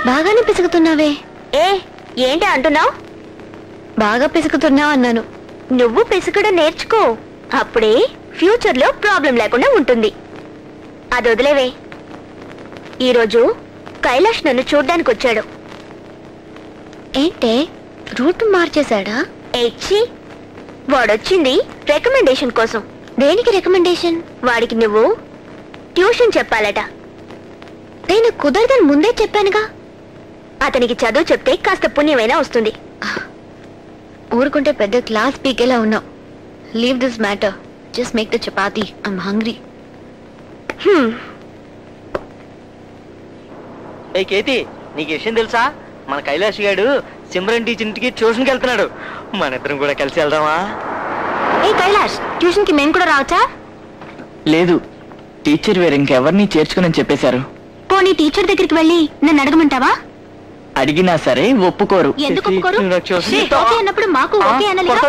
బాగానే పిసుకుతున్నావే. ఏంటి అంటున్నావు? బాగా పిసుకుతున్నావు అన్నాను. నువ్వు పిసుకడం నేర్చుకో, అప్పుడే ఫ్యూచర్ లో ప్రాబ్లం లేకుండా ఉంటుంది. అది వదిలేవే. ఈరోజు కైలాష్ నన్ను చూడ్డానికి వచ్చాడు. ఏంటే రూట్ మార్చేశాడా? ఏచ్చి, వాడొచ్చింది రికమెండేషన్ కోసం. దేనికి రికమెండేషన్? వాడికి నువ్వు ట్యూషన్ చెప్పాలట. నేను కుదరదని ముందే చెప్పానుగా. అతనికి చదువు చెప్తే కాస్త పుణ్యమైనా వస్తుంది. ఊరుకుంటే పెద్ద క్లాస్ పీకేలా ఉన్నావు. Leave this matter, just make the chapati, I'm hungry. ఏ కేతి, నీకు విషయం తెలుసా? మన కైలాష్ గారు సిమ్రన్ టీచర్ ఇంటికి ట్యూషన్కి వెళ్తున్నాడు. మన ఇద్దరం కూడా కలిసి వెళ్దామా? ఏ కైలాష్, ట్యూషన్ కి మేము కూడా రావచ్చా? లేదు, టీచర్ వేరు ఇంకెవరిని చేర్చుకుని చెప్పేశారు. పోనీ టీచర్ దగ్గరికి వెళ్ళి నన్ను అడగమంటావా? అడిగినా సరే ఒప్పుకోరు. ఎందుకు ఒప్పుకోరు? ఓకే అన్నప్పుడు మాకు ఓకే అనలేదా?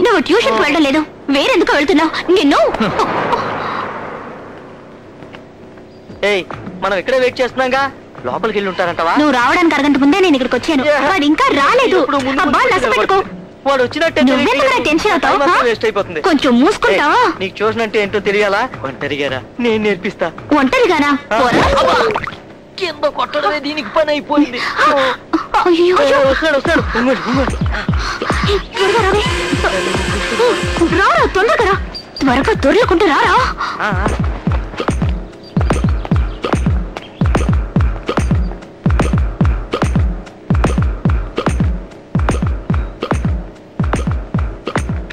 నువ్వు ట్యూషన్ వెళ్ళడం లేదు, వేరెందుకు వెళ్తున్నావు? నిన్ను మనం ఇక్కడే వెయిట్ చేస్తున్నాగా, లోపలికి వెళ్ళి ఉంటారంటవా? నువ్వు రావడానికి అరగంట ముందే నేను ఇక్కడికి వచ్చాను. వాడు ఇంకా రాలేదు. అబ్బా నష్టపెట్టుకో. వాడు వచ్చినట్టే టెన్షన్ అవుతావు. కొంచెం మూసుకుంటావా? నీకు చూసినట్టే ఏంటో తెలియాలా? ఒంటరిగారా? నేను నేర్పిస్తా. ఒంటరిగానా? కింద కొట్టడమే దీనికి పని అయిపోయింది. రారా, తొందరగా రా, త్వరగా దొర్లుకుంటూ రారా.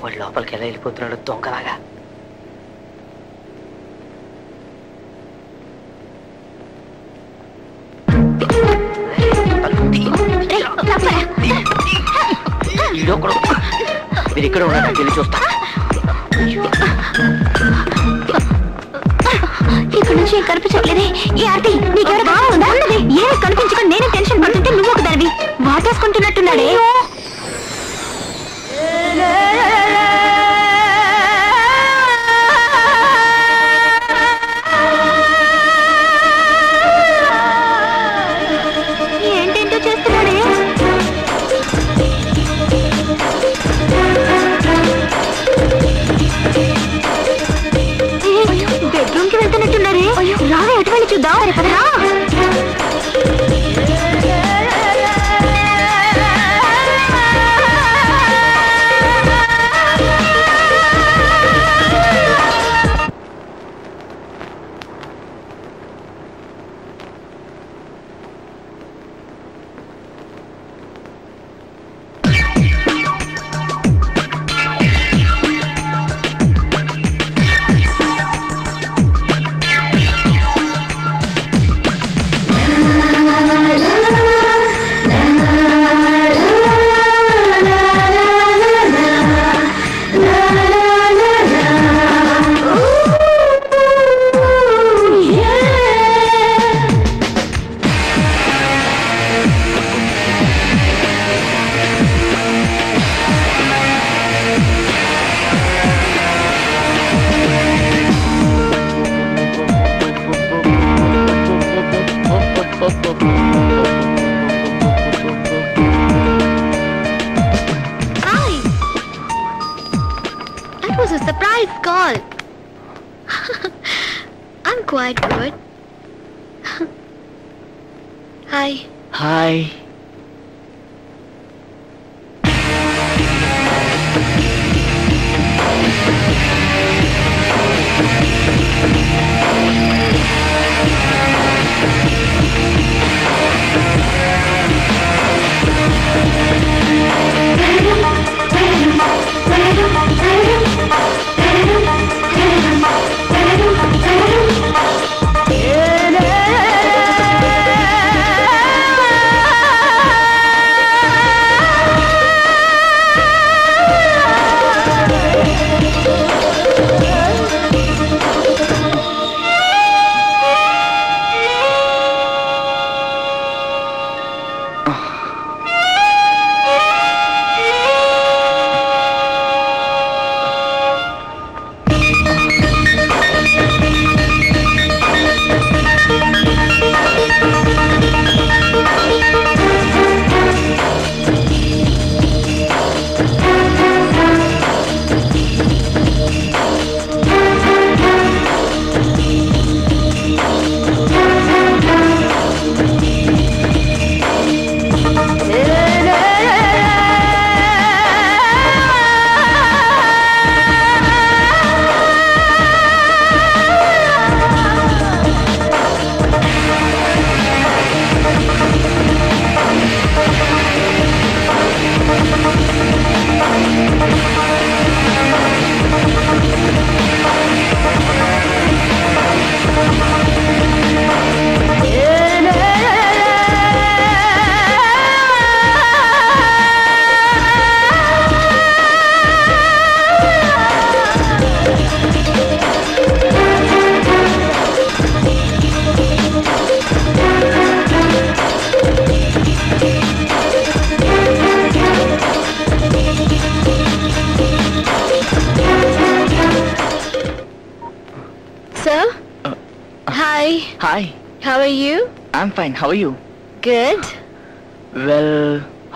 వాడు లోపలికి ఎలా వెళ్ళిపోతున్నాడు దొంగలాగా. మీరు ఇక్కడ ఉన్నా వెళ్ళి చూస్తా. ఇక్కడ నుంచి కనిపించట్లేదే. ఈ ఆర్తి నీకెవరు బాగుందా? ఏమి కనిపించకుండా నేనే టెన్షన్ పడుతుంటే నువ్వు ఒక దానివి వాటేసుకుంటున్నట్టున్నాడే. ఏంటేంటో చేస్తున్నాడే. బెడ్రూమ్ కి వెళ్తున్నట్టున్నారే. రావే, ఎటు వెళ్ళి చూద్దాం. రా. I'm quite good. Hi. Hi. Hi. How are you? I'm fine. How are you? Good. Well,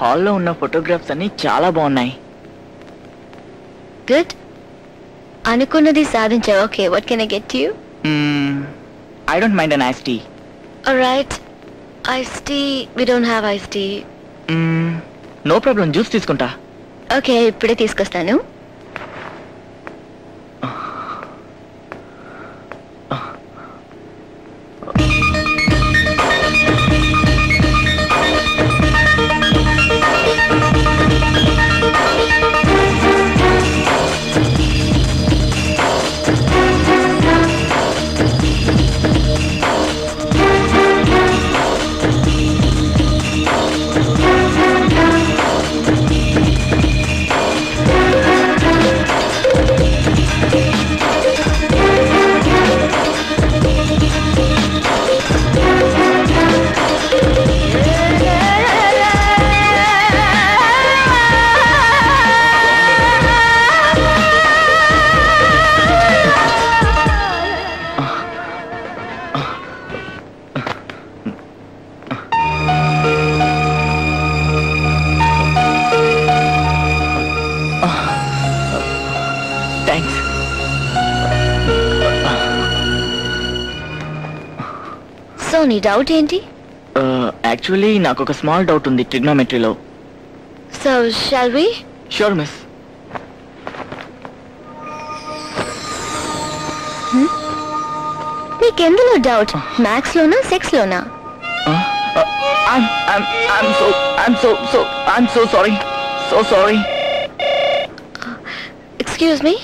హాల్లో ఉన్న ఫోటోగ్రాఫ్స్ అన్ని చాలా బాగున్నాయి. Good. అనుకున్నది సాధించావు. Okay, what can I get you? I don't mind an ice tea. Alright. Iced tea. We don't have iced tea. No problem, juice తీసుకుంటా. Okay, ఇప్పుడే తీసుకొస్తాను. నీ డౌట్ ఏంటి? యాక్చువల్లీ నాకు ఒక స్మాల్ డౌట్ ఉంది ట్రిగ్నోమెట్రీలో. So shall we? Sure miss. నీకెందులో డౌట్? మ్యాథ్స్ లోనా, సెక్స్ లోనా? I'm so sorry. So sorry. Excuse me?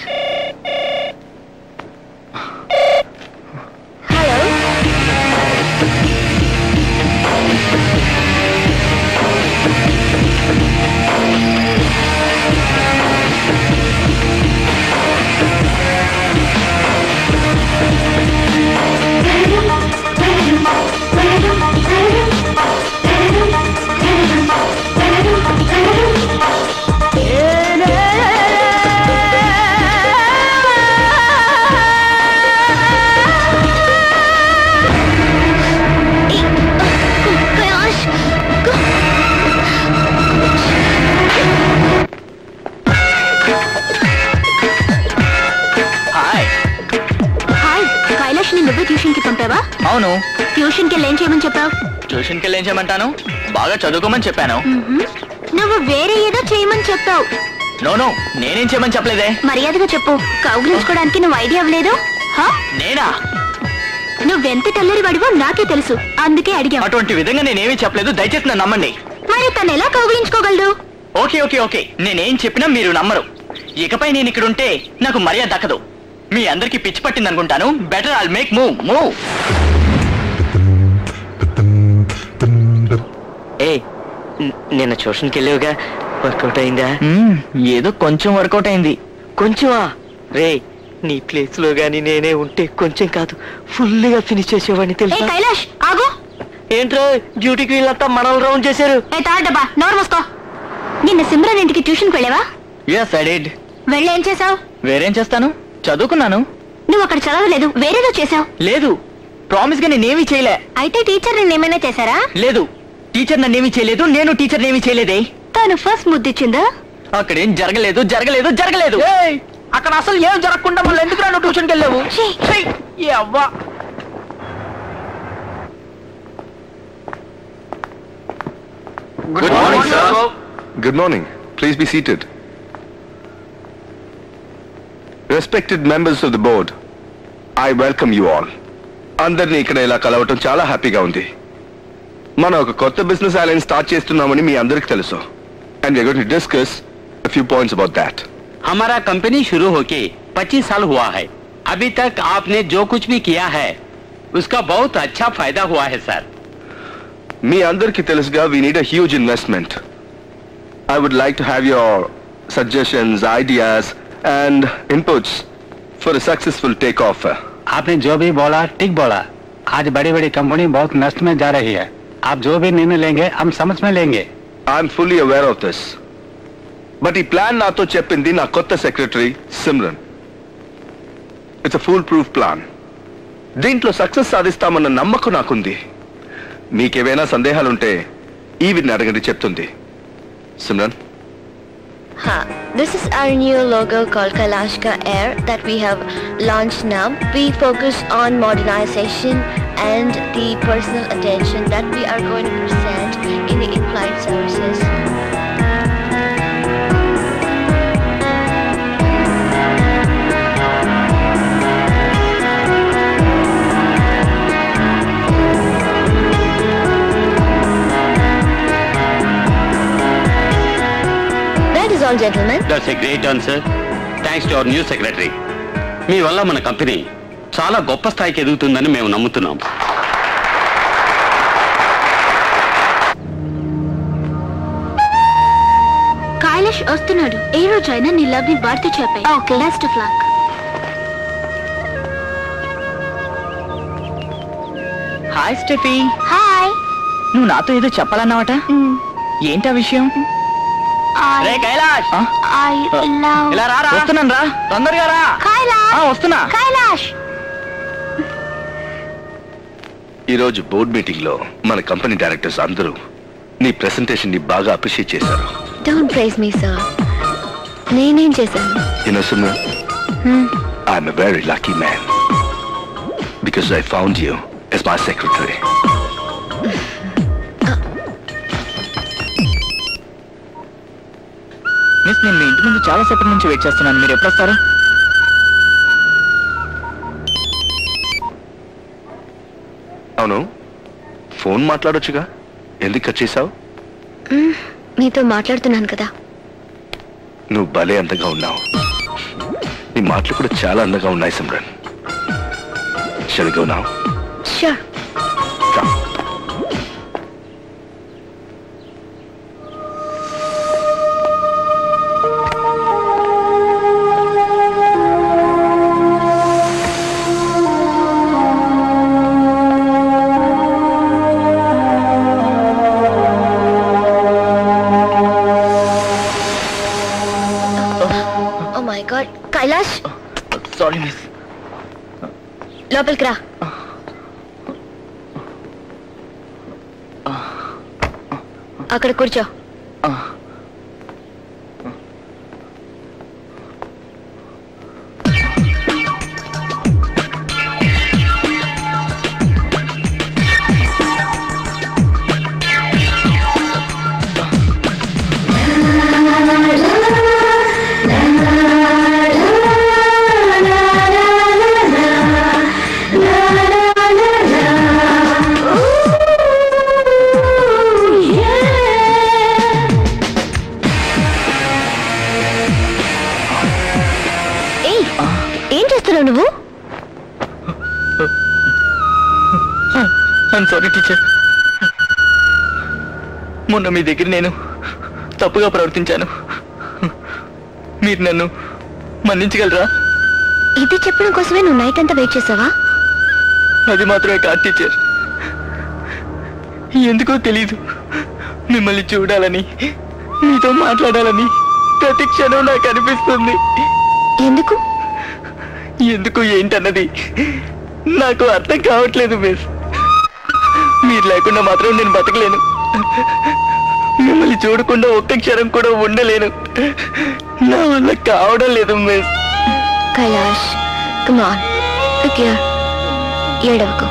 అవును. ట్యూషన్ కి ఏం చేయమని చెప్పావు? ట్యూషన్ కి ఏం చేయమంటాను? బాగా చదువుకోమని చెప్పాను. నువ్వు వేరే ఏదో చేయమని చెప్పావు. నో, నేనేం చేయమని చెప్పలేదే. మర్యాదగా చెప్పు. కౌగిలించుకోవడానికి నువ్వు ఐడియా అవ్వలేదు? నేనా? నువ్వెంత తెల్లరి వాడివో నాకే తెలుసు, అందుకే అడిగా. అటువంటి విధంగా నేనేమీ చెప్పలేదు, దయచేసి నన్ను నమ్మండి. మరి తను ఎలా కౌగిలించుకోగలడు? ఓకే, నేనేం చెప్పినా మీరు నమ్మరు. ఇకపై నేను ఇక్కడ ఉంటే నాకు మర్యాద దక్కదు. మీ అందరికి పిచ్చి పట్టింది అనుకుంటాను. Better I'll make move. ఏ నిన్న ట్యూషన్కి వెళ్ళావుగా, వర్కౌట్ అయిందా? ఏదో కొంచెం వర్కౌట్ అయింది. కొంచెమా? రే, నీ ప్లేస్ లో గానీ నేనే ఉంటే కొంచెం కాదు ఫుల్గా ఫినిష్ చేసేవాడిని తెలుసా? కైలాష్ ఆగు. ఏంట్రా డ్యూటీకి వీళ్ళంతా మనల్ని రౌండ్ చేశారు? తాడబ్బా, నోరు మూసుకో. నిన్న సిమ్రన్ ఇంటికి ట్యూషన్కి వెళ్ళావా? yes I did. వెళ్ళి ఏం చేసావు? వేరేం చేస్తాను, చదువుకున్నాను. నువ్వు అక్కడ చదవలేదు, వేరేదో చేసావు. లేదు, ప్రామిస్ గా నేనేమీ చేయలే. అయితే టీచర్ నిన్నేమైనా చేశారా? లేదు, టీచర్ నన్నేమీ చేయలేదు, నేను టీచర్ నేమీ చేయలేదే. తాను ఫస్ట్ ముద్దిచ్చిందా? అక్కడేం జరగలేదు. అక్కడ అసలు ఏం జరగకుండా మళ్ళీ ఎందుకు రాను ట్యూషన్కి వెళ్ళావు? Good morning, sir. Good morning. Please be seated. Respected members of the board, I welcome you all. అందరినీ ఇక్కడ ఇలా కలవటం చాలా హ్యాపీగా ఉంది. మనం ఒక కొత్త బిజినెస్ అలయన్స్ స్టార్ట్ చేస్తున్నామని మీ అందరికీ తెలుసు. And we are going to discuss a few points about that. हमारा कंपनी शुरू होके 25 साल हुआ है. अभी तक आपने जो कुछ भी किया है उसका बहुत अच्छा फायदा हुआ है सर. మీ అందరికీ తెలుసుగా we need a huge investment. I would like to have your suggestions, ideas and inputs for a successful takeoff. आपने जो भी बोला ठीक बोला. आज बड़ी बड़ी कंपनी बहुत नष्ट में जा रही है. आप जो भी निर्णय लेंगे हम समझ में लेंगे. I'm fully aware of this. But ఈ ప్లాన్ నాతో చెప్పింది నా కొత్త secretary Simran. It's a foolproof plan. దీంట్లో సక్సెస్ సాధిస్తామన్న నమ్మకం నాకుంది. మీకేవైనా సందేహాలుంటే ఈవిని అడగండి, చెప్తుంది. Simran, this is our new logo called Kailashka Air that we have launched now. We focus on modernization and the personal attention that we are going to present in the in-flight services. All gentlemen. That's a great answer. Thanks to our new secretary. మీ వల్ల మన company చాలా గొప్ప స్థాయికి ఎదుగుతుందని మేము నమ్ముతున్నాం. కైలాష్ వస్తున్నాడు. ఏ రోజైనా నీ లవ్ ని వాడితో చెప్పే. Okay, best of luck. Hi Steffi. Hi. నువ్వు నాతో ఏదో చెప్పాలన్నావట, ఏంటా విషయం? రే కైలాష్, ఇలా రారా. వస్తున్నాను రా, తొందరగా రా. వస్తున్నా. కైలాష్, ఈరోజు బోర్డ్ మీటింగ్ లో మన కంపెనీ డైరెక్టర్స్ అందరూ నీ ప్రెసెంటేషన్ ని బాగా అప్రిషియేట్ చేశారు. Don't praise me sir. నేనేం చేశాను? Simran, I'm a very lucky man because I found you as my secretary. Miss, నేను మీ ఇంటి ముందు చాలా సేపటి నుంచి వెయిట్ చేస్తున్నాను. మీరు ఎప్పుడు వస్తారు? అవును, ఫోన్ మాట్లాడొచ్చుగా, ఎందుకు కట్ చేసావు? మీతో మాట్లాడుతున్నాను కదా. నువ్వు భలే అందంగా ఉన్నావు. నీ మాటలు కూడా చాలా అందంగా ఉన్నాయి Simran. Shall we go now? Sure. Come. Kailash, sorry miss. లోపలికి రా. అక్కడ కూర్చో. నువ్వు? సారీ టీచర్, మొన్న మీ దగ్గర నేను తప్పుగా ప్రవర్తించాను. మీరు నన్ను మన్నించగలరా? ఇది చెప్పడం కోసమే నువ్వు నైట్ అంతా వెయిట్ చేసావా? అది మాత్రమే కాదు టీచర్, ఎందుకో తెలీదు, మిమ్మల్ని చూడాలని, మీతో మాట్లాడాలని ప్రతి క్షణం నాకు అనిపిస్తుంది. ఎందుకు ఎందుకు ఏంటన్నది నాకు అర్థం కావట్లేదు మిస్. మీరు లేకుండా మాత్రం నేను బతకలేను. మిమ్మల్ని చూడకుండా ఒక్క క్షణం కూడా ఉండలేను. నా వల్ల కావడం లేదు miss. Kailash, come on, look here. ఏడవకు.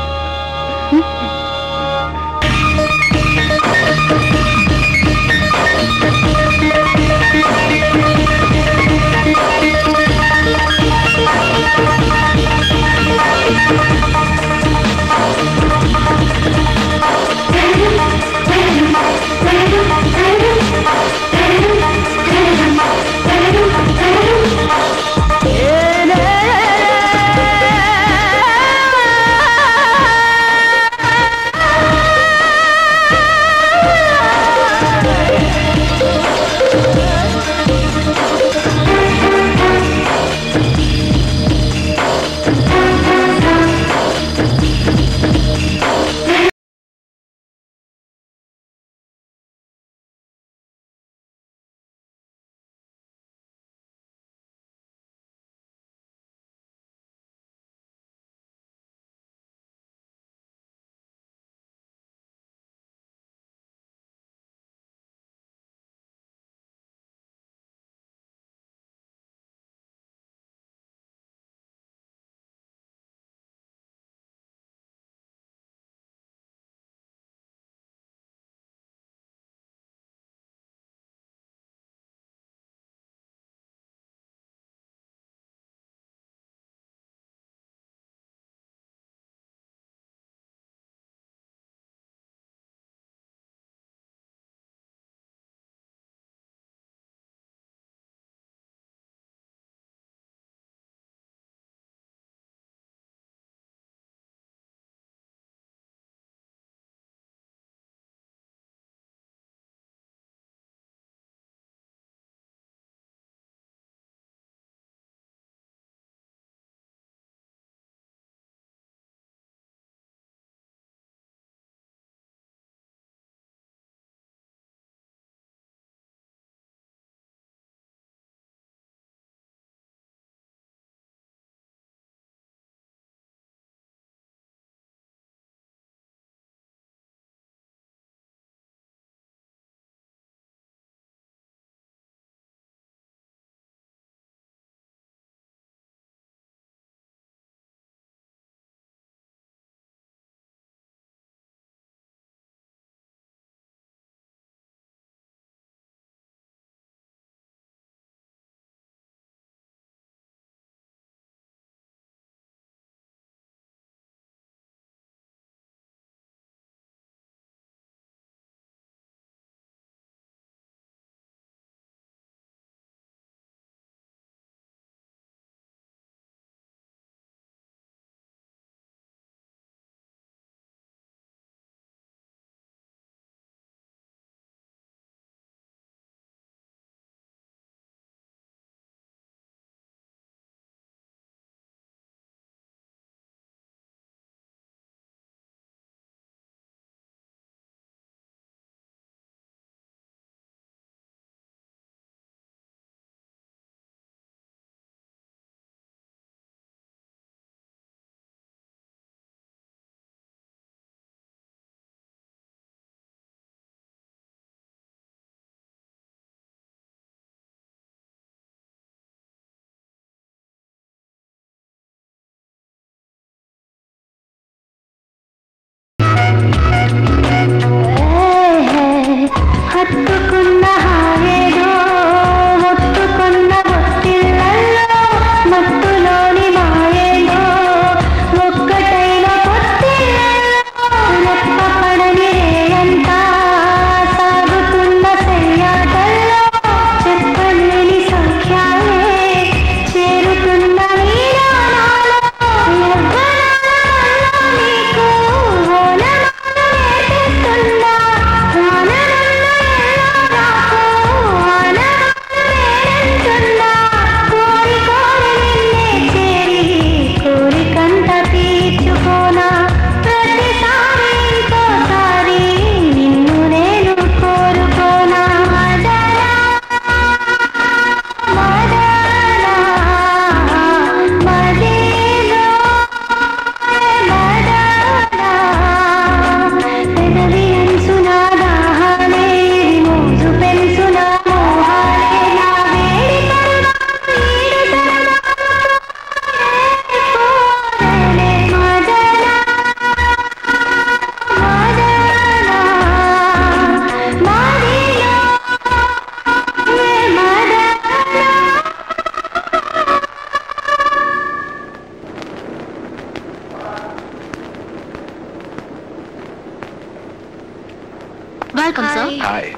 Welcome, sir. Hi.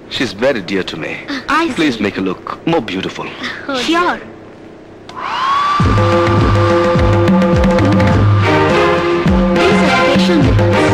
She's very dear to me. Please make her look more beautiful. Sure. These are facial nipples.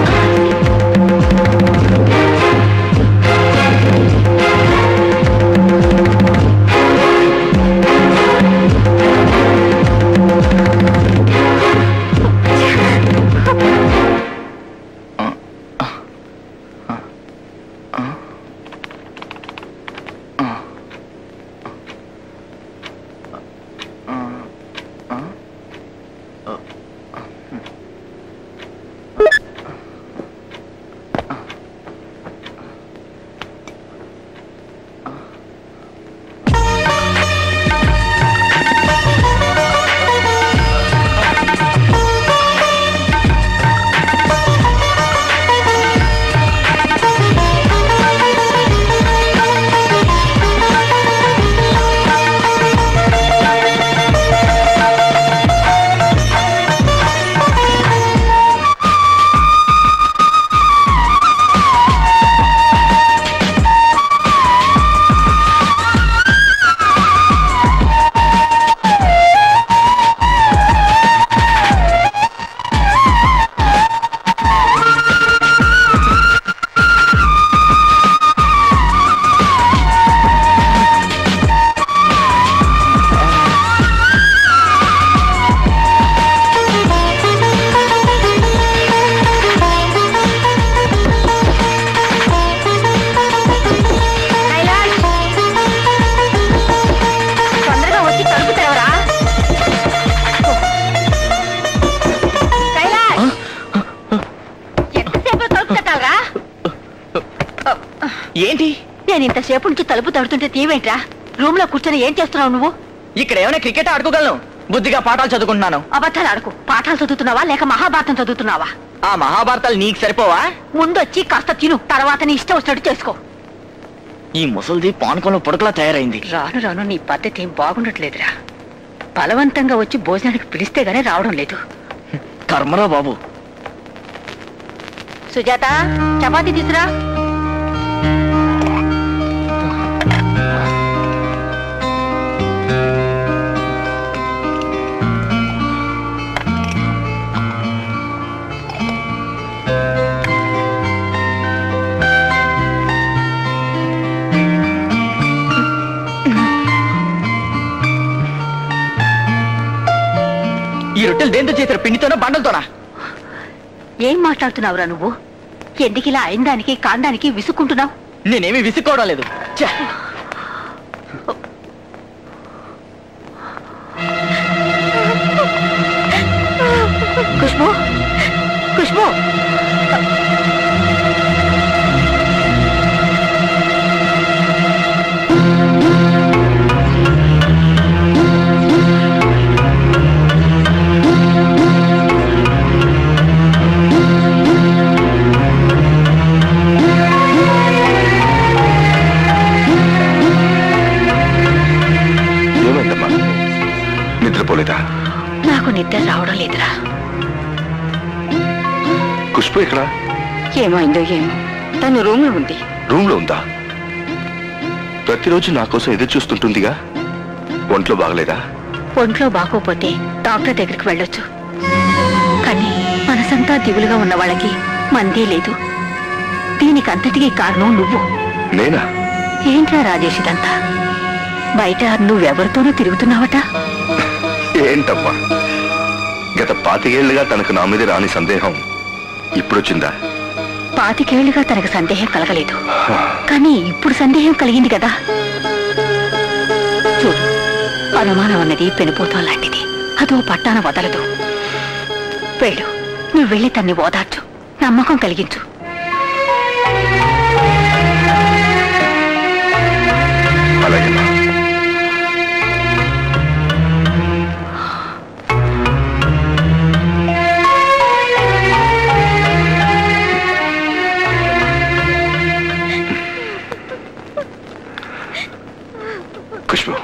ఏంటి? నేను ఇంతసేపు నుంచి తలుపు తడుతుంటే తీవేంట్రా? రూమ్ లో కూర్చొని ఏం చేస్తున్నావు నువ్వు? ఇక్కడ ఏమైనా క్రికెట్ ఆడుకోగలను, బుద్ధిగా పాఠాలు చదువుకుంటున్నాను. అబద్ధాలు ఆడుకో. పాఠాలు చదువుతున్నావా లేక మహాభారతం చదువుతున్నావా? ఆ మహాభారతాలు నీకు సరిపోవా? ముందొచ్చి కాస్త తిను, తర్వాత నీ ఇష్టం వచ్చినట్టు చేసుకో. ఈ ముసలిది పానకంలో పొడకలా తయారైంది. రాను రాను నీ పద్ధతి ఏం బాగుండట్లేదురా. బలవంతంగా వచ్చి భోజనానికి పిలిస్తే గానీ రావడం లేదు. కర్మరా బాబు. సుజాత, చపాతీ తీసురా. ఈ రొట్టెలు దేంతో చేశారు? పిండితోనా బండలతోనా? ఏం మాట్లాడుతున్నావురా నువ్వు? ఎందుకు ఇలా అయిందానికి కాండానికి విసుక్కుంటున్నావు? నేనేమి విసుక్కోవడం లేదు. ఖుష్బూ, ఖుష్బూ, నిద్రపోలేదా? నాకు నిద్ర రావడం లేదురా. ఖుష్బు ఎక్కడ? ఏమైందో ఏమో, తను రూమ్ లో ఉంది. రూమ్ లో ఉందా? ప్రతిరోజు నా కోసం ఎదురు చూస్తుంటుందిగా. ఒంట్లో బాగలేదా? ఒంట్లో బాగోపోతే డాక్టర్ దగ్గరికి వెళ్ళొచ్చు, కానీ మనసంతా దిగులుగా ఉన్న వాళ్ళకి మందే లేదు. దీనికంతటికీ కారణం నువ్వు. నేనా? ఏంట్రా రాజేష్ ఇదంతా? బయట నువ్వెవరితోనూ తిరుగుతున్నావట? ఏంటమ్మా, గత 25 ఏళ్లుగా తనకు నా మీద రాని సందేహం ఇప్పుడొచ్చిందా? 25 ఏళ్లుగా తనకు సందేహం కలగలేదు, కానీ ఇప్పుడు సందేహం కలిగింది కదా. చూడు, అనుమానం అన్నది పెనుపోతం లాంటిది, అదో పట్టాన వదలదు. వెళ్ళు, నువ్వు వెళ్ళి తన్ని ఓదార్చు, నమ్మకం కలిగించు. అలాగేనా? ఖుష్బు,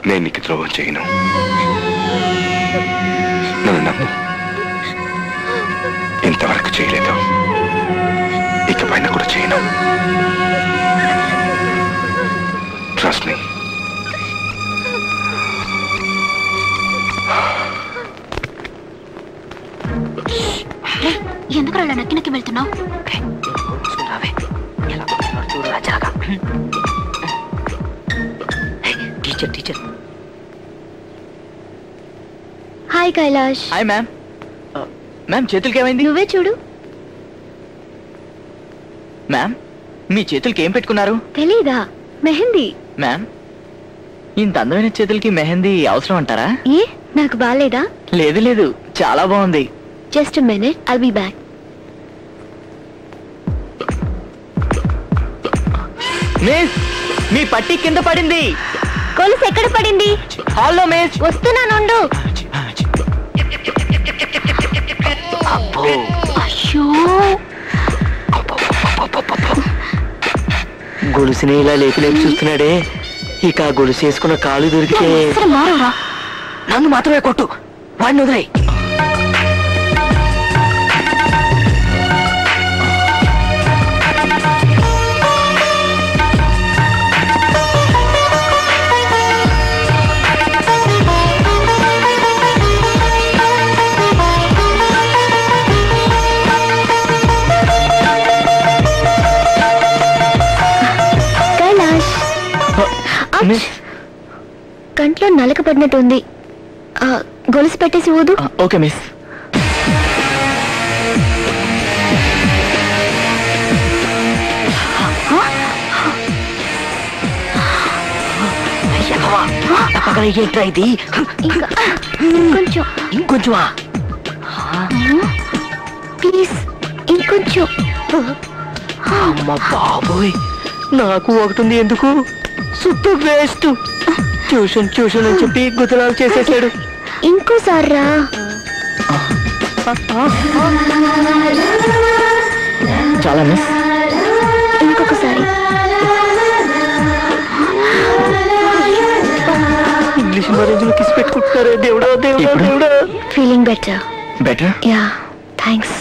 నేను నీకు ద్రోహం చేయను. నన్ను నమ్ము, ఇంతవరకు చేయలేదు, ఇకపైన కూడా చేయను. Trust me. ఎందుకు అలా నక్కి నక్కి వెళ్తున్నావు? Teacher. Hi Kailash. Hi ma'am. Ma'am, చేతులకి ఏమైంది? నువ్వే చూడు. మ్యామ్, మీ చేతులకి ఏం పెట్టుకున్నారు? తెలీదా? మెహందీ. మ్యామ్, ఇంత అందమైన చేతులకి మెహందీ అవసరం అంటారా? ఏ, నాకు బాలేదా? లేదు లేదు, చాలా బాగుంది. Just minute, I'll be back. Miss, మీ పట్టి కింద పడింది. కొలుసు ఎక్కడ పడింది? హాల్లో మిస్. వస్తున్నానుండు. అయ్యో, గొలుసుని ఇలా లేపి చూస్తున్నాడే. ఇక ఆ గొలుసు వేసుకున్న కాళ్ళు దొరికితే నన్ను మాత్రమే కొట్టు, వాడిని వదిలేయ్. కంట్లో నలక పడినట్టుంది. గొలుసు పెట్టేసి ఊదు. Okay miss. ఏంట్రా ఇది? ఇంకొంచెమా? ప్లీజ్, ఇంకొంచెం. అమ్మ బాబోయ్, నాకు ఒకటి ఉంది. ఎందుకు? సుత్తు వేస్ట్. ట్యూషన్ అని చెప్పి గుతలాలు చేసేసాడు. ఇంకోసారి రా. చాలా మిస్. ఇంకొకసారి. ఇంగ్లీష్ మరేంజ్ కిసి పెట్టుకుంటున్నారే. దేవుడా దేవుడా దేవుడా. Feeling better? Better? Yeah, thanks.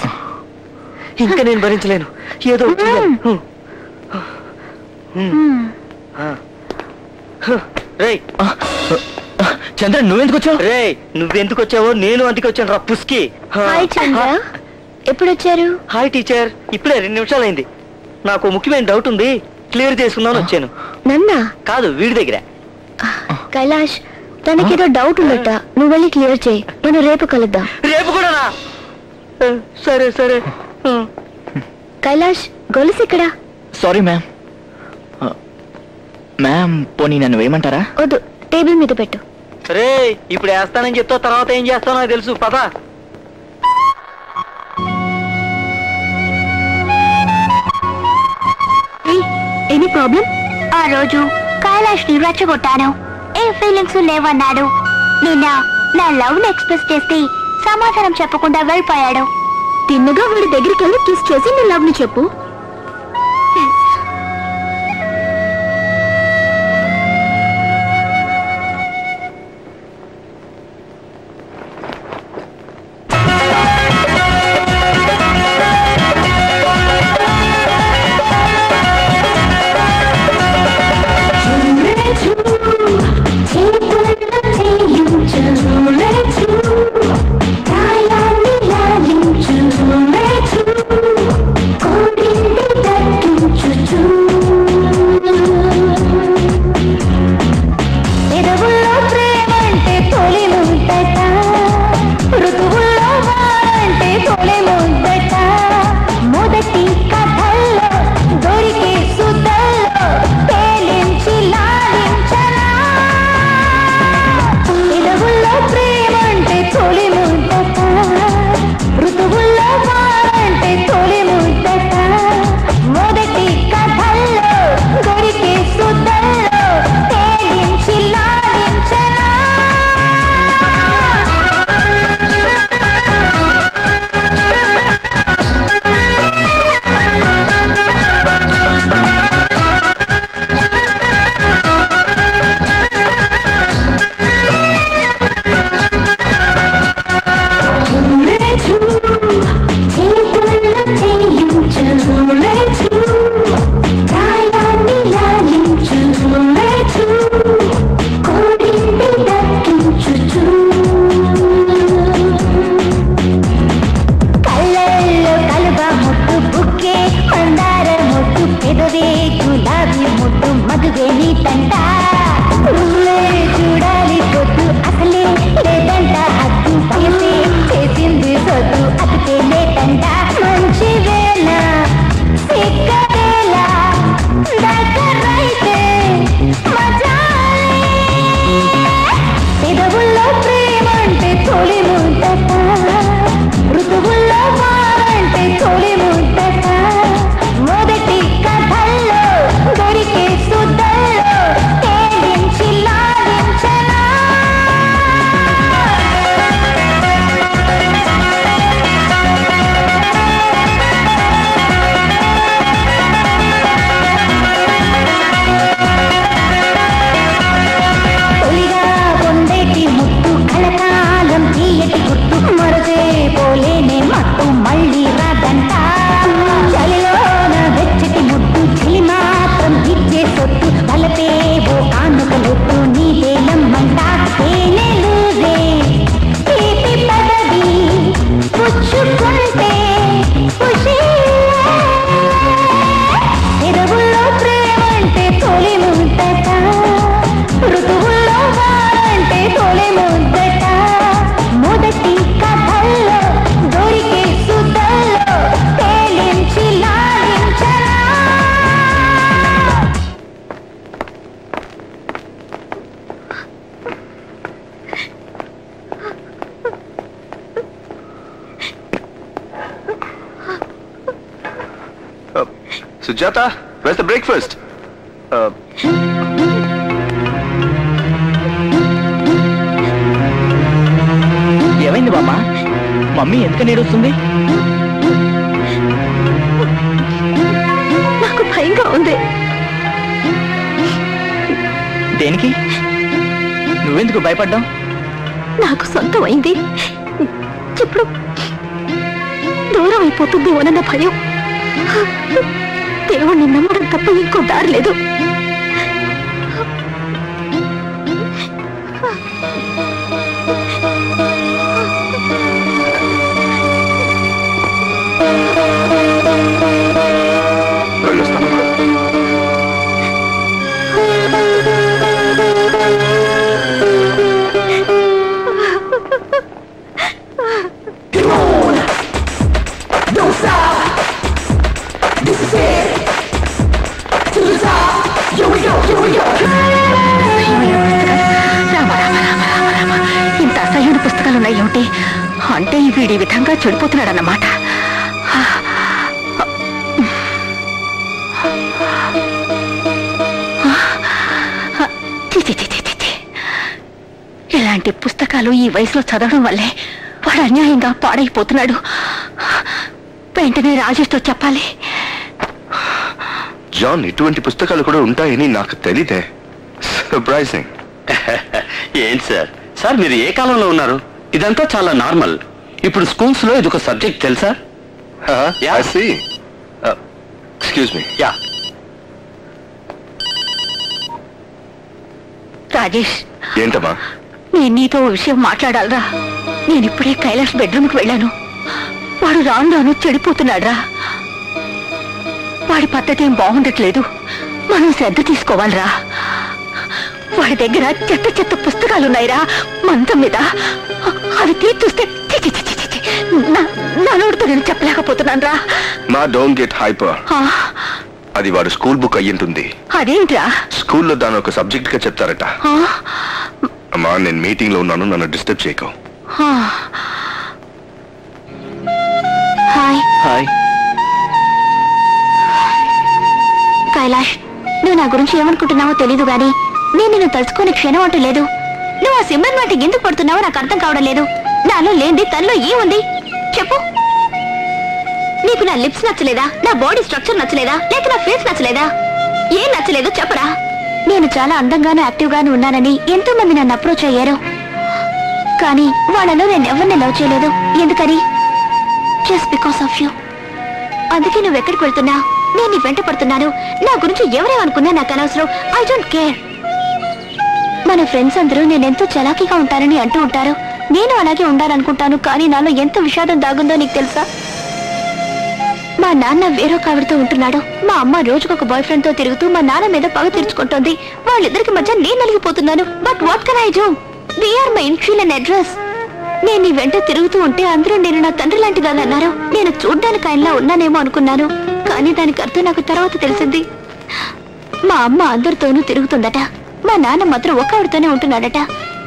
ఇంకా నేను భరించలేను. ఏదో చంద్ర, నువ్వెందుకు వచ్చావు? రే, నువ్వెందుకు వచ్చావో నేను అందుకు వచ్చాను రా పుస్కి. హాయ్ చంద్ర, ఎప్పుడు వచ్చారు? హాయ్ టీచర్, ఇప్పుడే 2 నిమిషాలు అయింది. నాకు ముఖ్యమైన డౌట్ ఉంది, క్లియర్ చేసుకుందామని వచ్చాను. నన్నా? కాదు, వీడి దగ్గర. కైలాష్, తనకేదో డౌట్ ఉందట, నువ్వు వెళ్ళి క్లియర్ చేయి. మనం రేపు కలుద్దాం. రేపు కూడానా? సరే సరే. కైలాష్, గొలుసు ఇక్కడ. Sorry ma'am. మ్యామ్, పోనీ నన్ను వేయమంటారా? వద్దు, టేబుల్ మీద పెట్టు. రే, ఇప్పుడు వేస్తానని చెప్తా, తర్వాత ఏం చేస్తానో నాకు తెలుసు. పద. Any problem? ఆ రోజు కైలాష్ ని రెచ్చగొట్టాను, ఏ ఫీలింగ్స్ లేవన్నాడు. నిన్న నా లవ్ ని ఎక్స్ప్రెస్ చేస్తే సమాధానం చెప్పకుండా వెళ్ళిపోయాడు. తిన్నగా వీడి దగ్గరికి వెళ్ళి కిస్ చేసి నీ లవ్ ని చెప్పు. ప్రేమంటే తొలి ముద్దట ఋతువుల్లో వారంటే తొలి ముద్దట మొదటి కథల్లో దొరికే సుద్దల్లో తేలించి లాలించనా చూడాలి పొద్దు అసలే లేదంట అద్దు పయసే చేసింది సొద్దు అతికే లేదంట మంచి వేళ సిక్కవేళ దగ్గరైతే మజాలే పెదవుల్లో ప్రేమంటే తొలి ముద్దట ఋతువుల్లో వారంటే తొలి ముద్దట మొదటి కథల్లో దొరికే సుద్దల్లో తేలించి లాలించనా తొలిగా పొందేటి ముట్టు కలకాలం తీయటి గుర్తు మరదే పోలేనే మట్టు మళ్ళీ రాదంట చలిలోన వెచ్చటి ముట్టు చలి మాత్రం ఇచ్చే సొట్టు బలపేవో కానుకలొట్టు నీదేలమ్మంట తేనెలూరే తీపి పదవి పుచ్చుకుంటే ఖుషి ఎరువుల్లో ప్రేమంటే తొలి ముద్దట ఋతువుల్లో వారంటే తొలి ముద్దట మొదటి కథల్లో దొరికే సుద్దల్లో తేలించి లాలించనా Sujata, where's the breakfast? ఏమైంది బామ్మ? మమ్మీ ఎందుకని ఏడుస్తుంది? నాకు భయంగా ఉంది. దేనికి? నువ్వెందుకు భయపడ్డావు? నాకు సొంతం అయింది, ఇప్పుడు దూరం అయిపోతుంది అన్న భయం. దేవుణ్ణి నమ్మడం తప్ప ఇంకో దారి లేదు. Don't stop. This is it. To the top. Here we go. Here we go. ఇంత అసహ్యమైన పుస్తకాలు ఉన్నాయి ఏమిటి? అంటే వీడి విధంగా చెడిపోతున్నాడన్నమాట. ఇలాంటి పుస్తకాలు ఈ వయసులో చదవడం వల్లే వాడు అన్యాయంగా పాడైపోతున్నాడు. వెంటనే రాజేష్తో చెప్పాలి. జాన్, ఇటువంటి పుస్తకాలు కూడా ఉంటాయని నాకు తెలీదే. సర్ప్రైజింగ్. ఏంటి సార్ సార్ మీరు ఏ కాలంలో ఉన్నారు? ఇదంతా చాలా నార్మల్. ఇప్పుడు స్కూల్స్ లో ఇది ఒక సబ్జెక్ట్ తెలుసా? Excuse me. యా రాజేష్, ఏంటమ్మా? నేను నీతో ఓ విషయం మాట్లాడాలరా. నేను ఇప్పుడే కైలాష్ బెడ్రూమ్కి వెళ్ళాను. వాడు రాను రాను చెడిపోతున్నాడురా. వాడి పద్ధతి ఏం బాగుండట్లేదు. మనం శ్రద్ధ తీసుకోవాలిరా. వాడి దగ్గర చెత్త చెత్త పుస్తకాలున్నాయిరా మంచం మీద. అవి తీర్చూస్తే నా నోటితో నేను చెప్పలేకపోతున్నాను రా. మా డోంట్ గెట్ హైపర్. అది వాడు స్కూల్ బుక్ అయ్యింటుంది. అదేంట్రా? స్కూల్లో దాని ఒక సబ్జెక్ట్ గా చెప్తారట. అమ్మా, నేను మీటింగ్ లో ఉన్నాను, నన్ను డిస్టర్బ్ చేయకు. Hi hi. కైలాష్, నువ్వు నా గురించి ఏమనుకుంటున్నావో తెలీదు గాని నేను నిన్ను తలుచుకునే క్షణం అంటూ లేదు. నువ్వు ఆ సిమ్రన్ మాట ఎందుకు పడుతున్నావో నాకు అర్థం కావడం లేదు. నాలో లేనిది తనలో ఏముంది చెప్పు. నీకు నా లిప్స్ నచ్చలేదా, నా బాడీ స్ట్రక్చర్ నచ్చలేదా, లేక నా ఫేస్ నచ్చలేదా? ఏం నచ్చలేదు చెప్పరా? నేను చాలా అందంగాను యాక్టివ్ గాను ఉన్నానని ఎంతో మంది నన్ను అప్రోచ్ అయ్యారు. కానీ వాళ్ళలో నేను ఎవరిని లవ్ చేయలేదు. ఎందుకని? Just because of you. అందుకే నువ్వు ఎక్కడికి వెళ్తున్నా నేను నీ వెంట పడుతున్నాను. నా గురించి ఎవరేమనుకున్నా నాకు అనవసరం. I don't care. మన ఫ్రెండ్స్ అందరూ నేనెంతో చలాకీగా ఉంటానని అంటూ ఉంటారు. నేను అలాగే ఉండాలనుకుంటాను. కానీ నాలో ఎంత విషాదం దాగుందో నీకు తెలుసా? మా నాన్న వేరొక ఆవిడతో ఉంటున్నాడు. మా అమ్మ రోజుకొక బాయ్ ఫ్రెండ్ తో తిరుగుతూ మా నాన్న మీద పగ తీర్చుకుంటోంది. వాళ్ళిద్దరికి మధ్య నేను నలిగిపోతున్నాను. But what can I do? We are my initial and address. నేను నీ వెంట తిరుగుతూ ఉంటే అందరూ నేను నా తండ్రి లాంటిదని అన్నారు. నేను చూడ్డానికి ఆయనలా ఉన్నానేమో అనుకున్నాను. కానీ దానికి అర్థం నాకు తర్వాత తెలిసింది. మా అమ్మ అందరితోనూ తిరుగుతుందట. మా నాన్న మాత్రం ఒక్కడితోనే ఉంటున్నాడట.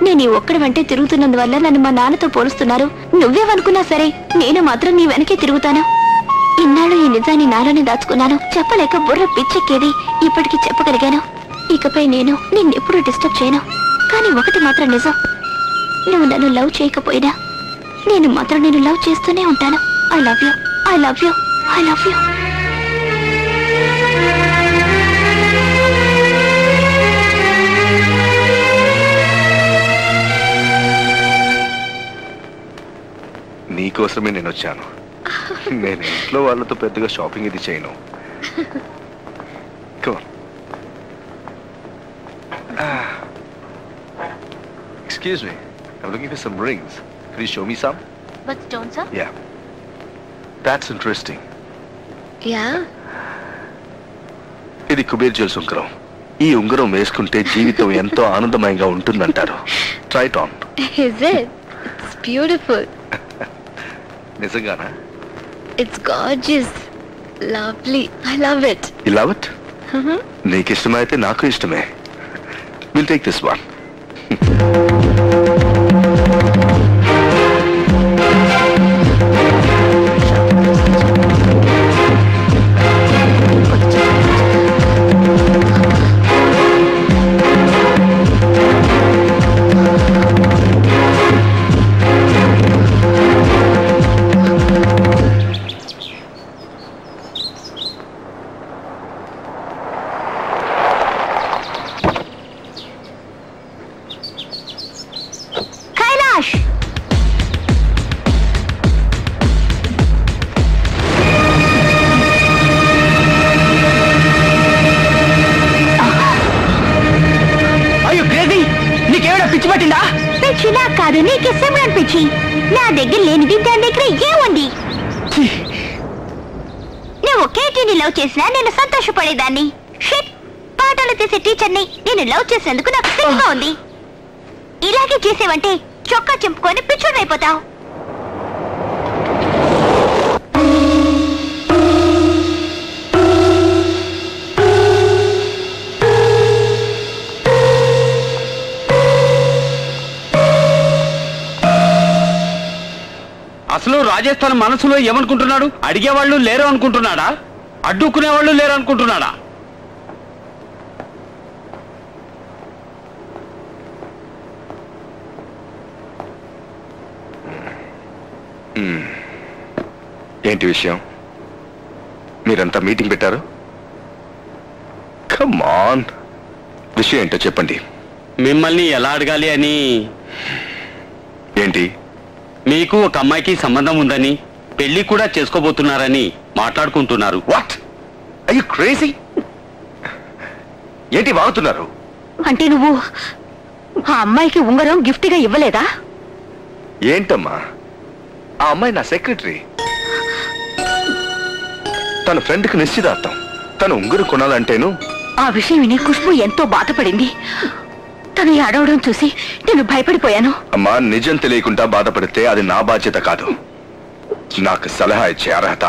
నేను ఈ ఒక్కడి వెంటే తిరుగుతున్నందువల్ల నన్ను మా నాన్నతో పోలుస్తున్నారు. నువ్వేమనుకున్నా సరే నేను మాత్రం నీ వెనకే తిరుగుతాను. ఇన్నాళ్ళు ఈ నిజాన్ని నాలోనే దాచుకున్నాను. చెప్పలేక బుర్ర పిచ్చెక్కేది. ఇప్పటికీ చెప్పగలిగాను. ఇకపై నేను నిన్నెప్పుడు డిస్టర్బ్ చేయను. కానీ ఒకటి మాత్రం నిజం, నువ్వు నన్ను లవ్ చేయకపోయినా నేను మాత్రం నేను లవ్ చేస్తూనే ఉంటాను. I love you, I love you, I love you. నీకోసమే నేను వచ్చాను. నేను ఇంట్లో వాళ్ళతో పెద్దగా షాపింగ్ ఇది చేయను. Excuse me, I'm looking for some rings. Could you show me some? But stones, sir? Yeah. That's interesting. Yeah. ఇది కుబేర్ జ్యువెల్స్ ఉంగరం. ఈ ఉంగరం వేసుకుంటే జీవితం ఎంతో ఆనందమయంగా ఉంటుందంటారు. Try it on. Is it? It's beautiful. నిజంగానా? It's gorgeous. Lovely. I love it. You love it? నీకు ఇష్టమైతే నాకు ఇష్టమే. We'll take this one. పిచ్చిలా కాదు, నీకు సిమ్రన్ పిచ్చి. నా దగ్గర లేనిది దాని దగ్గర ఏముంది? నువ్వు కేటీని లవ్ చేసినా నేను సంతోషపడేదాన్ని. షిట్, పాటలు తీసే టీచర్ని నేను లవ్ చేసేందుకు నాకు సిగ్గుగా ఉంది. ఇలాగే చేసేవంటే చొక్కా చింపుకొని పిచ్చోడైపోతావు. అసలు రాజస్థాన్ మనసులో ఏమనుకుంటున్నాడు? అడిగేవాళ్ళు లేరు అనుకుంటున్నాడా? అడ్డుకునేవాళ్ళు లేరు అనుకుంటున్నాడా? ఏంటి విషయం? మీరంతా మీటింగ్ పెట్టారు? కమ్ ఆన్, విషయం ఏంటో చెప్పండి. మిమ్మల్ని ఎలా అడగాలి అని. ఏంటి? మీకు ఒక అమ్మాయికి సంబంధం ఉందని, పెళ్లి కూడా చేసుకోబోతున్నారని మాట్లాడుకుంటున్నారు. వాట్? Are you crazy? ఏంటి వాగుతున్నారు? అంటే నువ్వు ఆ అమ్మాయికి ఉంగరం గిఫ్ట్ గా ఇవ్వలేదా? ఏంటమ్మా, ఆ అమ్మాయి నా సెక్రటరీ. తన ఫ్రెండ్ కి నిశ్చితార్థం. తను ఉంగరం కొనాలంటేను. ఆ విషయం విని ఖుష్బు ఎంతో బాధపడింది. తను అడవడం చూసి నేను భయపడిపోయాను. అమ్మా, నిజం తెలియకుండా బాధపడితే అది నా బాధ్యత కాదు. నాకు సలహా ఇచ్చే అర్హత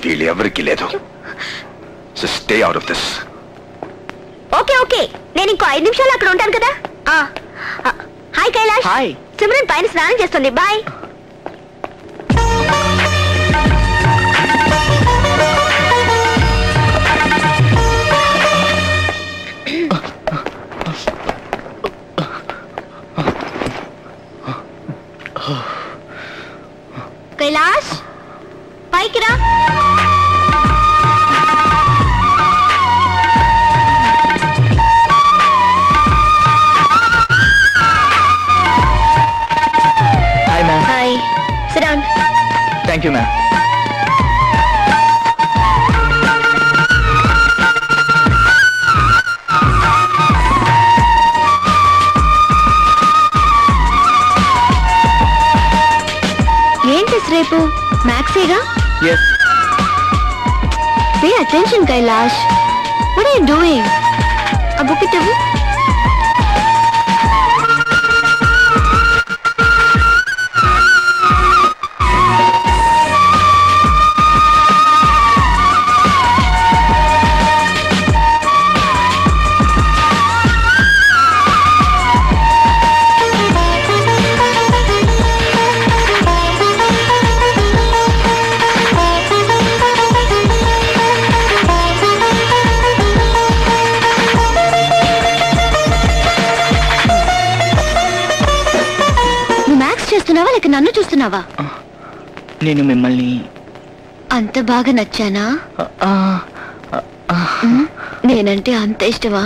వీళ్ళెవరికి లేదు. So stay out of this. Okay okay, నేను ఇంకో 5 నిమిషాలు అక్కడ ఉంటాను కదా. హాయ్. సిమ్రన్ పైన స్నానం చేస్తుంది. బాయ్. కైలాష్ పైకి రా. Hi ma'am. Hi. Sit down. Thank you ma'am. ఏంటి రేపు మ్యాథ్సేగా? Yes. Pay attention Kailash. What are you doing? ఆ బుక్ ఇవ్వు. చేస్తున్నావా లేక నన్ను చూస్తున్నావా? నేను మిమ్మల్ని అంత బాగా నచ్చానా? నేనంటే అంత ఇష్టమా?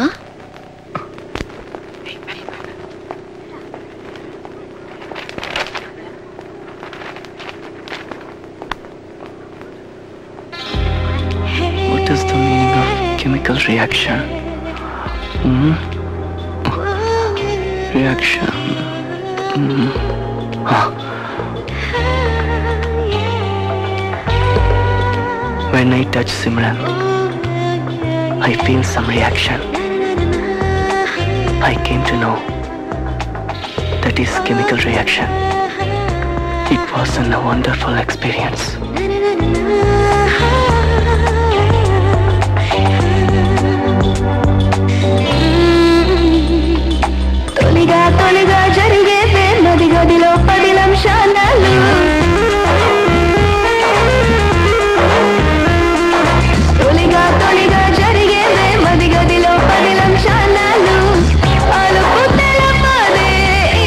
What is the meaning of chemical reaction? Reaction. When I touch Simran, I feel some reaction. I came to know that is chemical reaction. It was a wonderful experience. తొలిగా తొలిగా జరిగే నది గదిలో 10 నిమిషాలు. తొలిగా తొలిగా జరిగే మది గదిలో 10 నిమిషాలు. అలుపు తెలపదే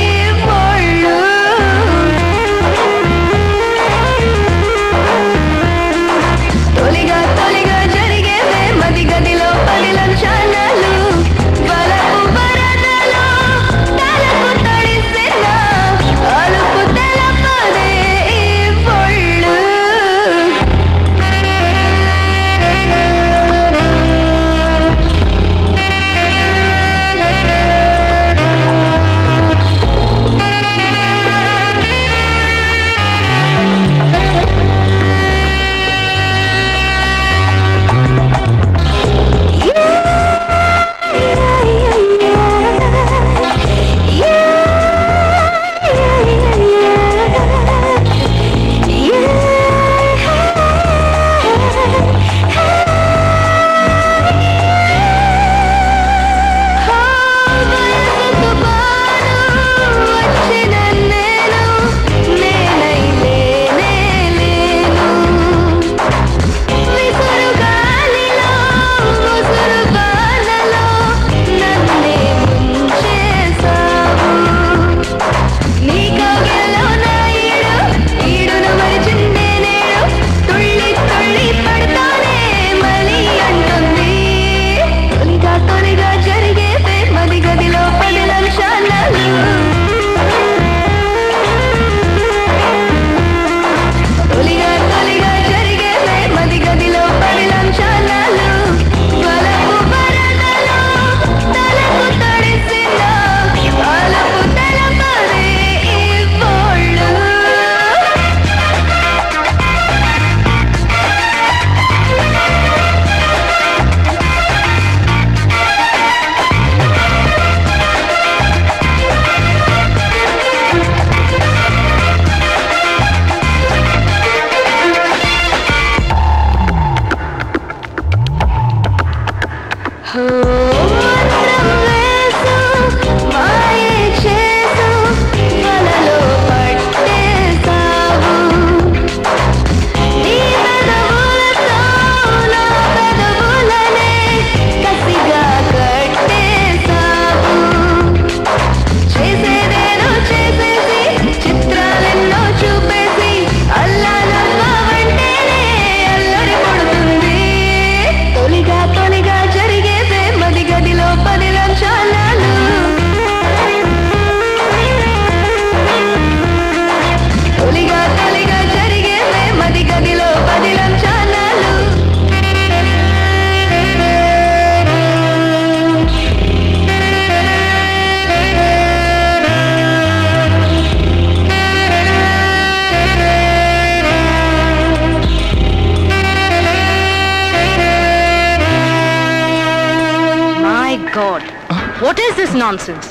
ఈ పొళ్ళు. This is nonsense.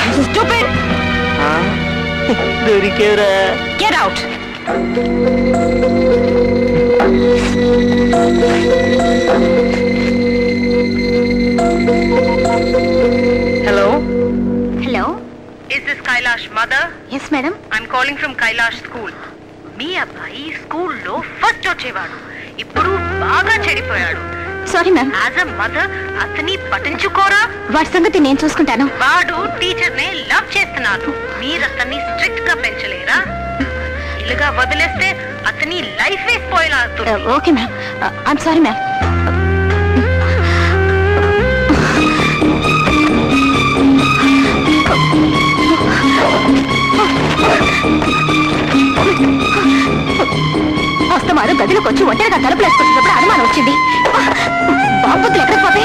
This is stupid. Get out. Hello? Hello? Is this Kailash mother? Yes, madam. I'm calling from Kailash school. మీ అబ్బాయి స్కూల్లో ఫస్ట్ వచ్చేవాడు, ఇప్పుడు బాగా చెడిపోయాడు. Sorry ma'am. As a mother అతని పట్టించుకోరా? వాడి సంగతి నేను చూసుకుంటాను. వాడు టీచర్ నే లవ్ చేస్తున్నాడు. మీరు అతన్ని స్ట్రిక్ట్ గా పెంచలేరా? ఇలాగా వదిలేస్తే అతని లైఫ్ స్పాయిల్ అవుతుంది. Okay ma'am. I'm sorry ma'am. వస్తమారు గదిలోకి వచ్చి ఒంటరిగా తలుపులు వేసుకుంటున్నప్పుడు అనుమానం వచ్చింది. బాబుతులు ఎక్కడ పోతే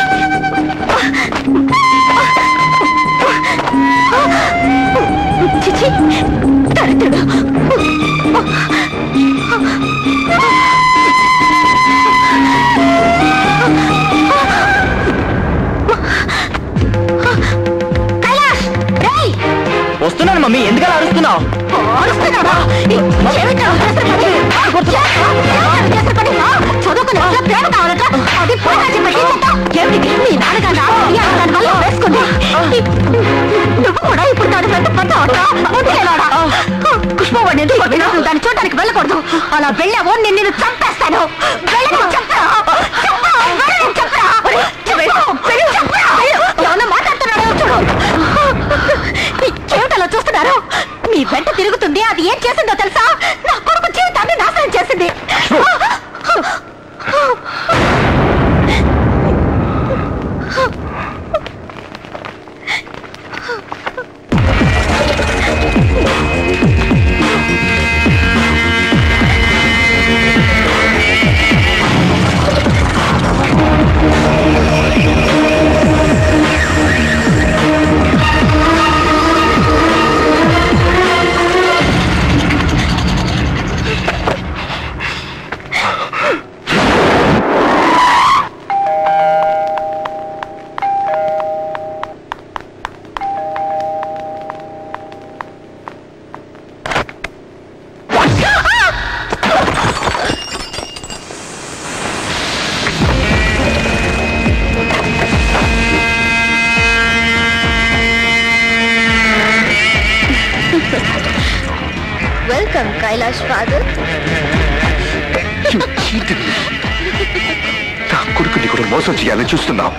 చిచి దరిద్రుడు. కైలాష్ రేయ్ వస్తున్నాను మమ్మీ, ఎందుకలా అరుస్తున్నావు? చదువుకుని ప్రేమ కావాలట. అది నీ నాన్నగారు వేసుకుంది. నువ్వు కూడా ఇప్పుడు దాని వెంట పడ్డావా? పుష్పవాడిని దాన్ని చూడడానికి వెళ్ళకూడదు. అలా వెళ్ళావో నేను చంపేస్తాను. ఏమన్నా మాట్లాడుతున్నాడో చూడు. ఏమిటలా చూస్తున్నారు? మీ వెంట తిరుగుతుంది. అది ఏం చేసిందో తెలుసా? నా కొడుకు జీవితాన్ని నాశనం చేసింది. Welcome, Kailash father. నా కొడుకుని కూడా మోసం చేయాలని చూస్తున్నావు.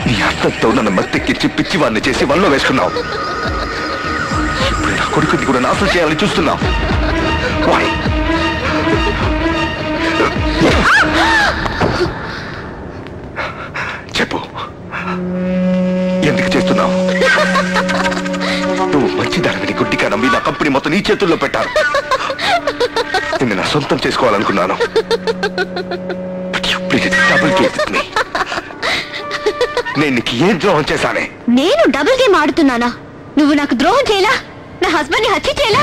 నీ అర్థంతో నన్ను మత్తెక్కించి పిచ్చివాడిని చేసి వల్లో వేసుకున్నావు. ఇప్పుడు నా కొడుకుని కూడా నాశనం చేయాలని చూస్తున్నావు. చెప్పు, ఎందుకు చేస్తున్నావు? నువ్వు మంచిదానిని గుడ్డిగా నమ్మి నా కంపెనీ మొత్తం నీ చేతుల్లో పెట్టారు. నిన్ను నా సొంతం చేసుకోవాలనుకున్నాను. నేను నీకు ఏం ద్రోహం చేశానే? నేను డబుల్ గేమ్ ఆడుతున్నానా? నువ్వు నాకు ద్రోహం చేయలా? నా హస్బెండ్ ని హత్య చేయలా?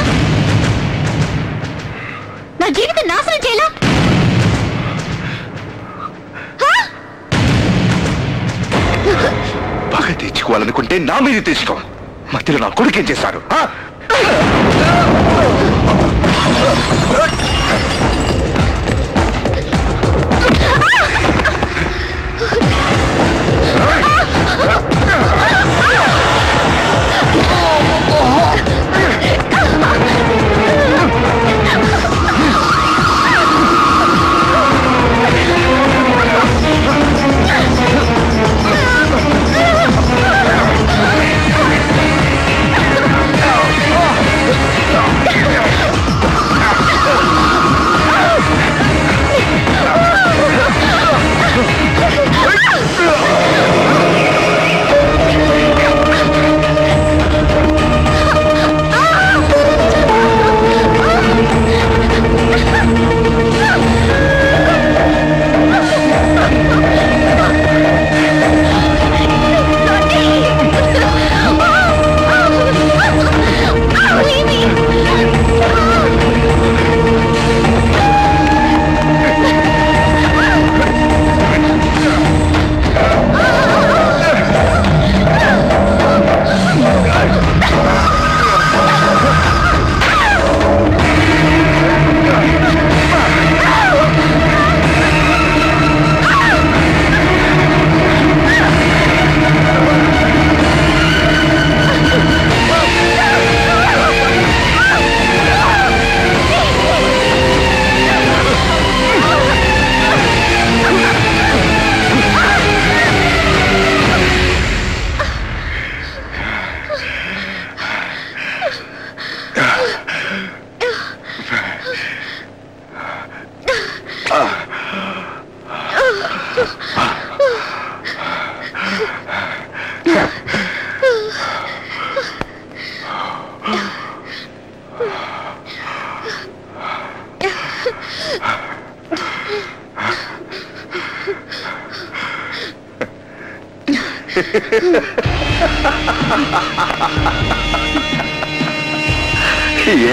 నా జీవితం నాశనం చేయలా? బాగా తెచ్చుకోవాలనుకుంటే నా మీద తెచ్చుకో. మధ్యలో నా కొడుకేం చేశారు?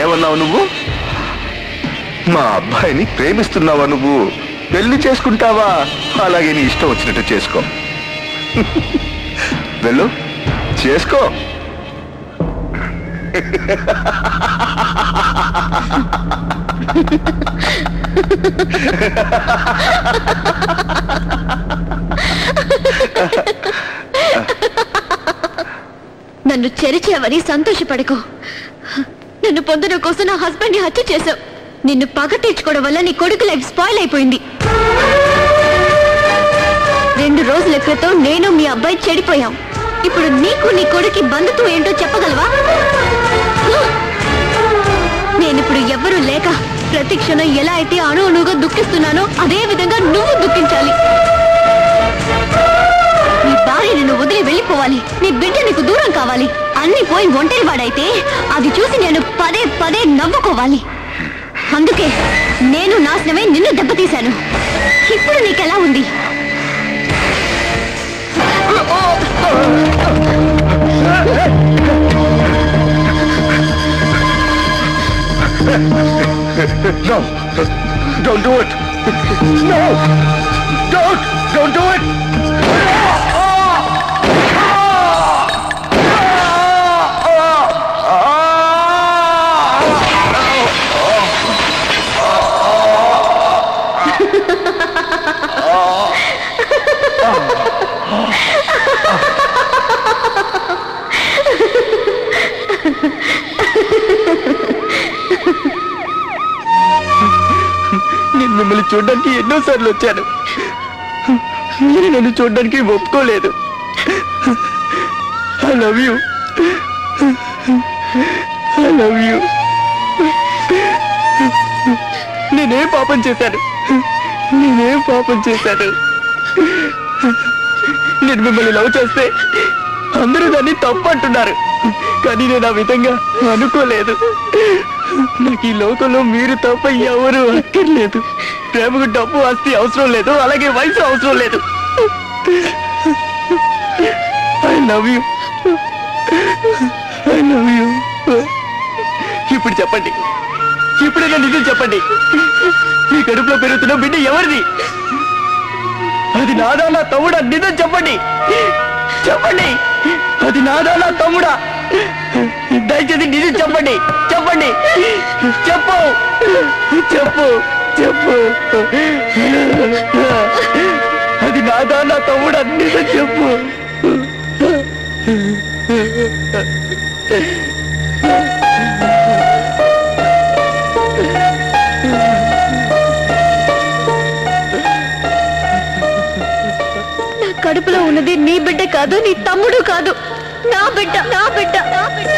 ఏమన్నావు నువ్వు? మా అబ్బాయిని ప్రేమిస్తున్నావా నువ్వు? పెళ్లి చేసుకుంటావా? అలాగే నీ ఇష్టం వచ్చినట్టు చేసుకో. వెళ్ళు, చేసుకో. నన్ను చెరిచేవని సంతోషపడకు. నన్ను పొందడం కోసం నా హస్బెండ్ ని హత్య చేశావు. నిన్ను పగ తీర్చుకోవడం వల్ల నీ కొడుకు లైఫ్ స్పాయిల్ అయిపోయింది. 2 రోజుల క్రితం నేను మీ అబ్బాయి చెడిపోయాం. ఇప్పుడు నీకు నీ కొడుకు బంధుత్వం ఏంటో చెప్పగలవా? నేనిప్పుడు ఎవ్వరూ లేక ప్రతి క్షణం ఎలా అయితే అణువుగా దుఃఖిస్తున్నానో అదే విధంగా నువ్వు దుఃఖించాలి. నీ భార్య నిన్ను వదిలి వెళ్ళిపోవాలి. నీ బిడ్డ నీకు దూరం కావాలి. అన్ని పోయి ఒంటరి వాడైతే అది చూసి నేను పదే పదే నవ్వుకోవాలి. అందుకే నేను నాశనమై నిన్ను దెబ్బతీశాను. ఇప్పుడు నీకెలా ఉంది? No, don't do it. No, don't do it. నేను మిమ్మల్ని చూడడానికి ఎన్నోసార్లు వచ్చాను. మీరు నన్ను చూడడానికి ఒప్పుకోలేదు. I love you, I love you. నేనేం పాపం చేశాను? నేను మిమ్మల్ని లవ్ చేస్తే అందరూ దాన్ని తప్పు అంటున్నారు. కానీ నేను ఆ విధంగా అనుకోలేదు. నాకు ఈ లోకంలో మీరు తప్ప ఎవరు అక్కర్లేదు. ప్రేమకు డబ్బు ఆస్తి అవసరం లేదు, అలాగే వయసు అవసరం లేదు. I love you, I love you. ఇప్పుడు చెప్పండి, ఇప్పుడైనా నిజం చెప్పండి. మీ కడుపులో పెరుగుతున్న బిడ్డ ఎవరిది? అది నాదా నా తమ్ముడా? నిజం చెప్పండి, చెప్పండి. అది నాదా నా తమ్ముడా? దయచేసి నిజం చెప్పండి, చెప్పండి. చెప్పు చెప్పు చెప్పు. అది నాదా నా తమ్ముడా? నిజం చెప్పు. నా కడుపులో ఉన్నది నీ బిడ్డ కాదు, నీ తమ్ముడు కాదు, నా బిడ్డ, నా బిడ్డ, నా బిడ్డ.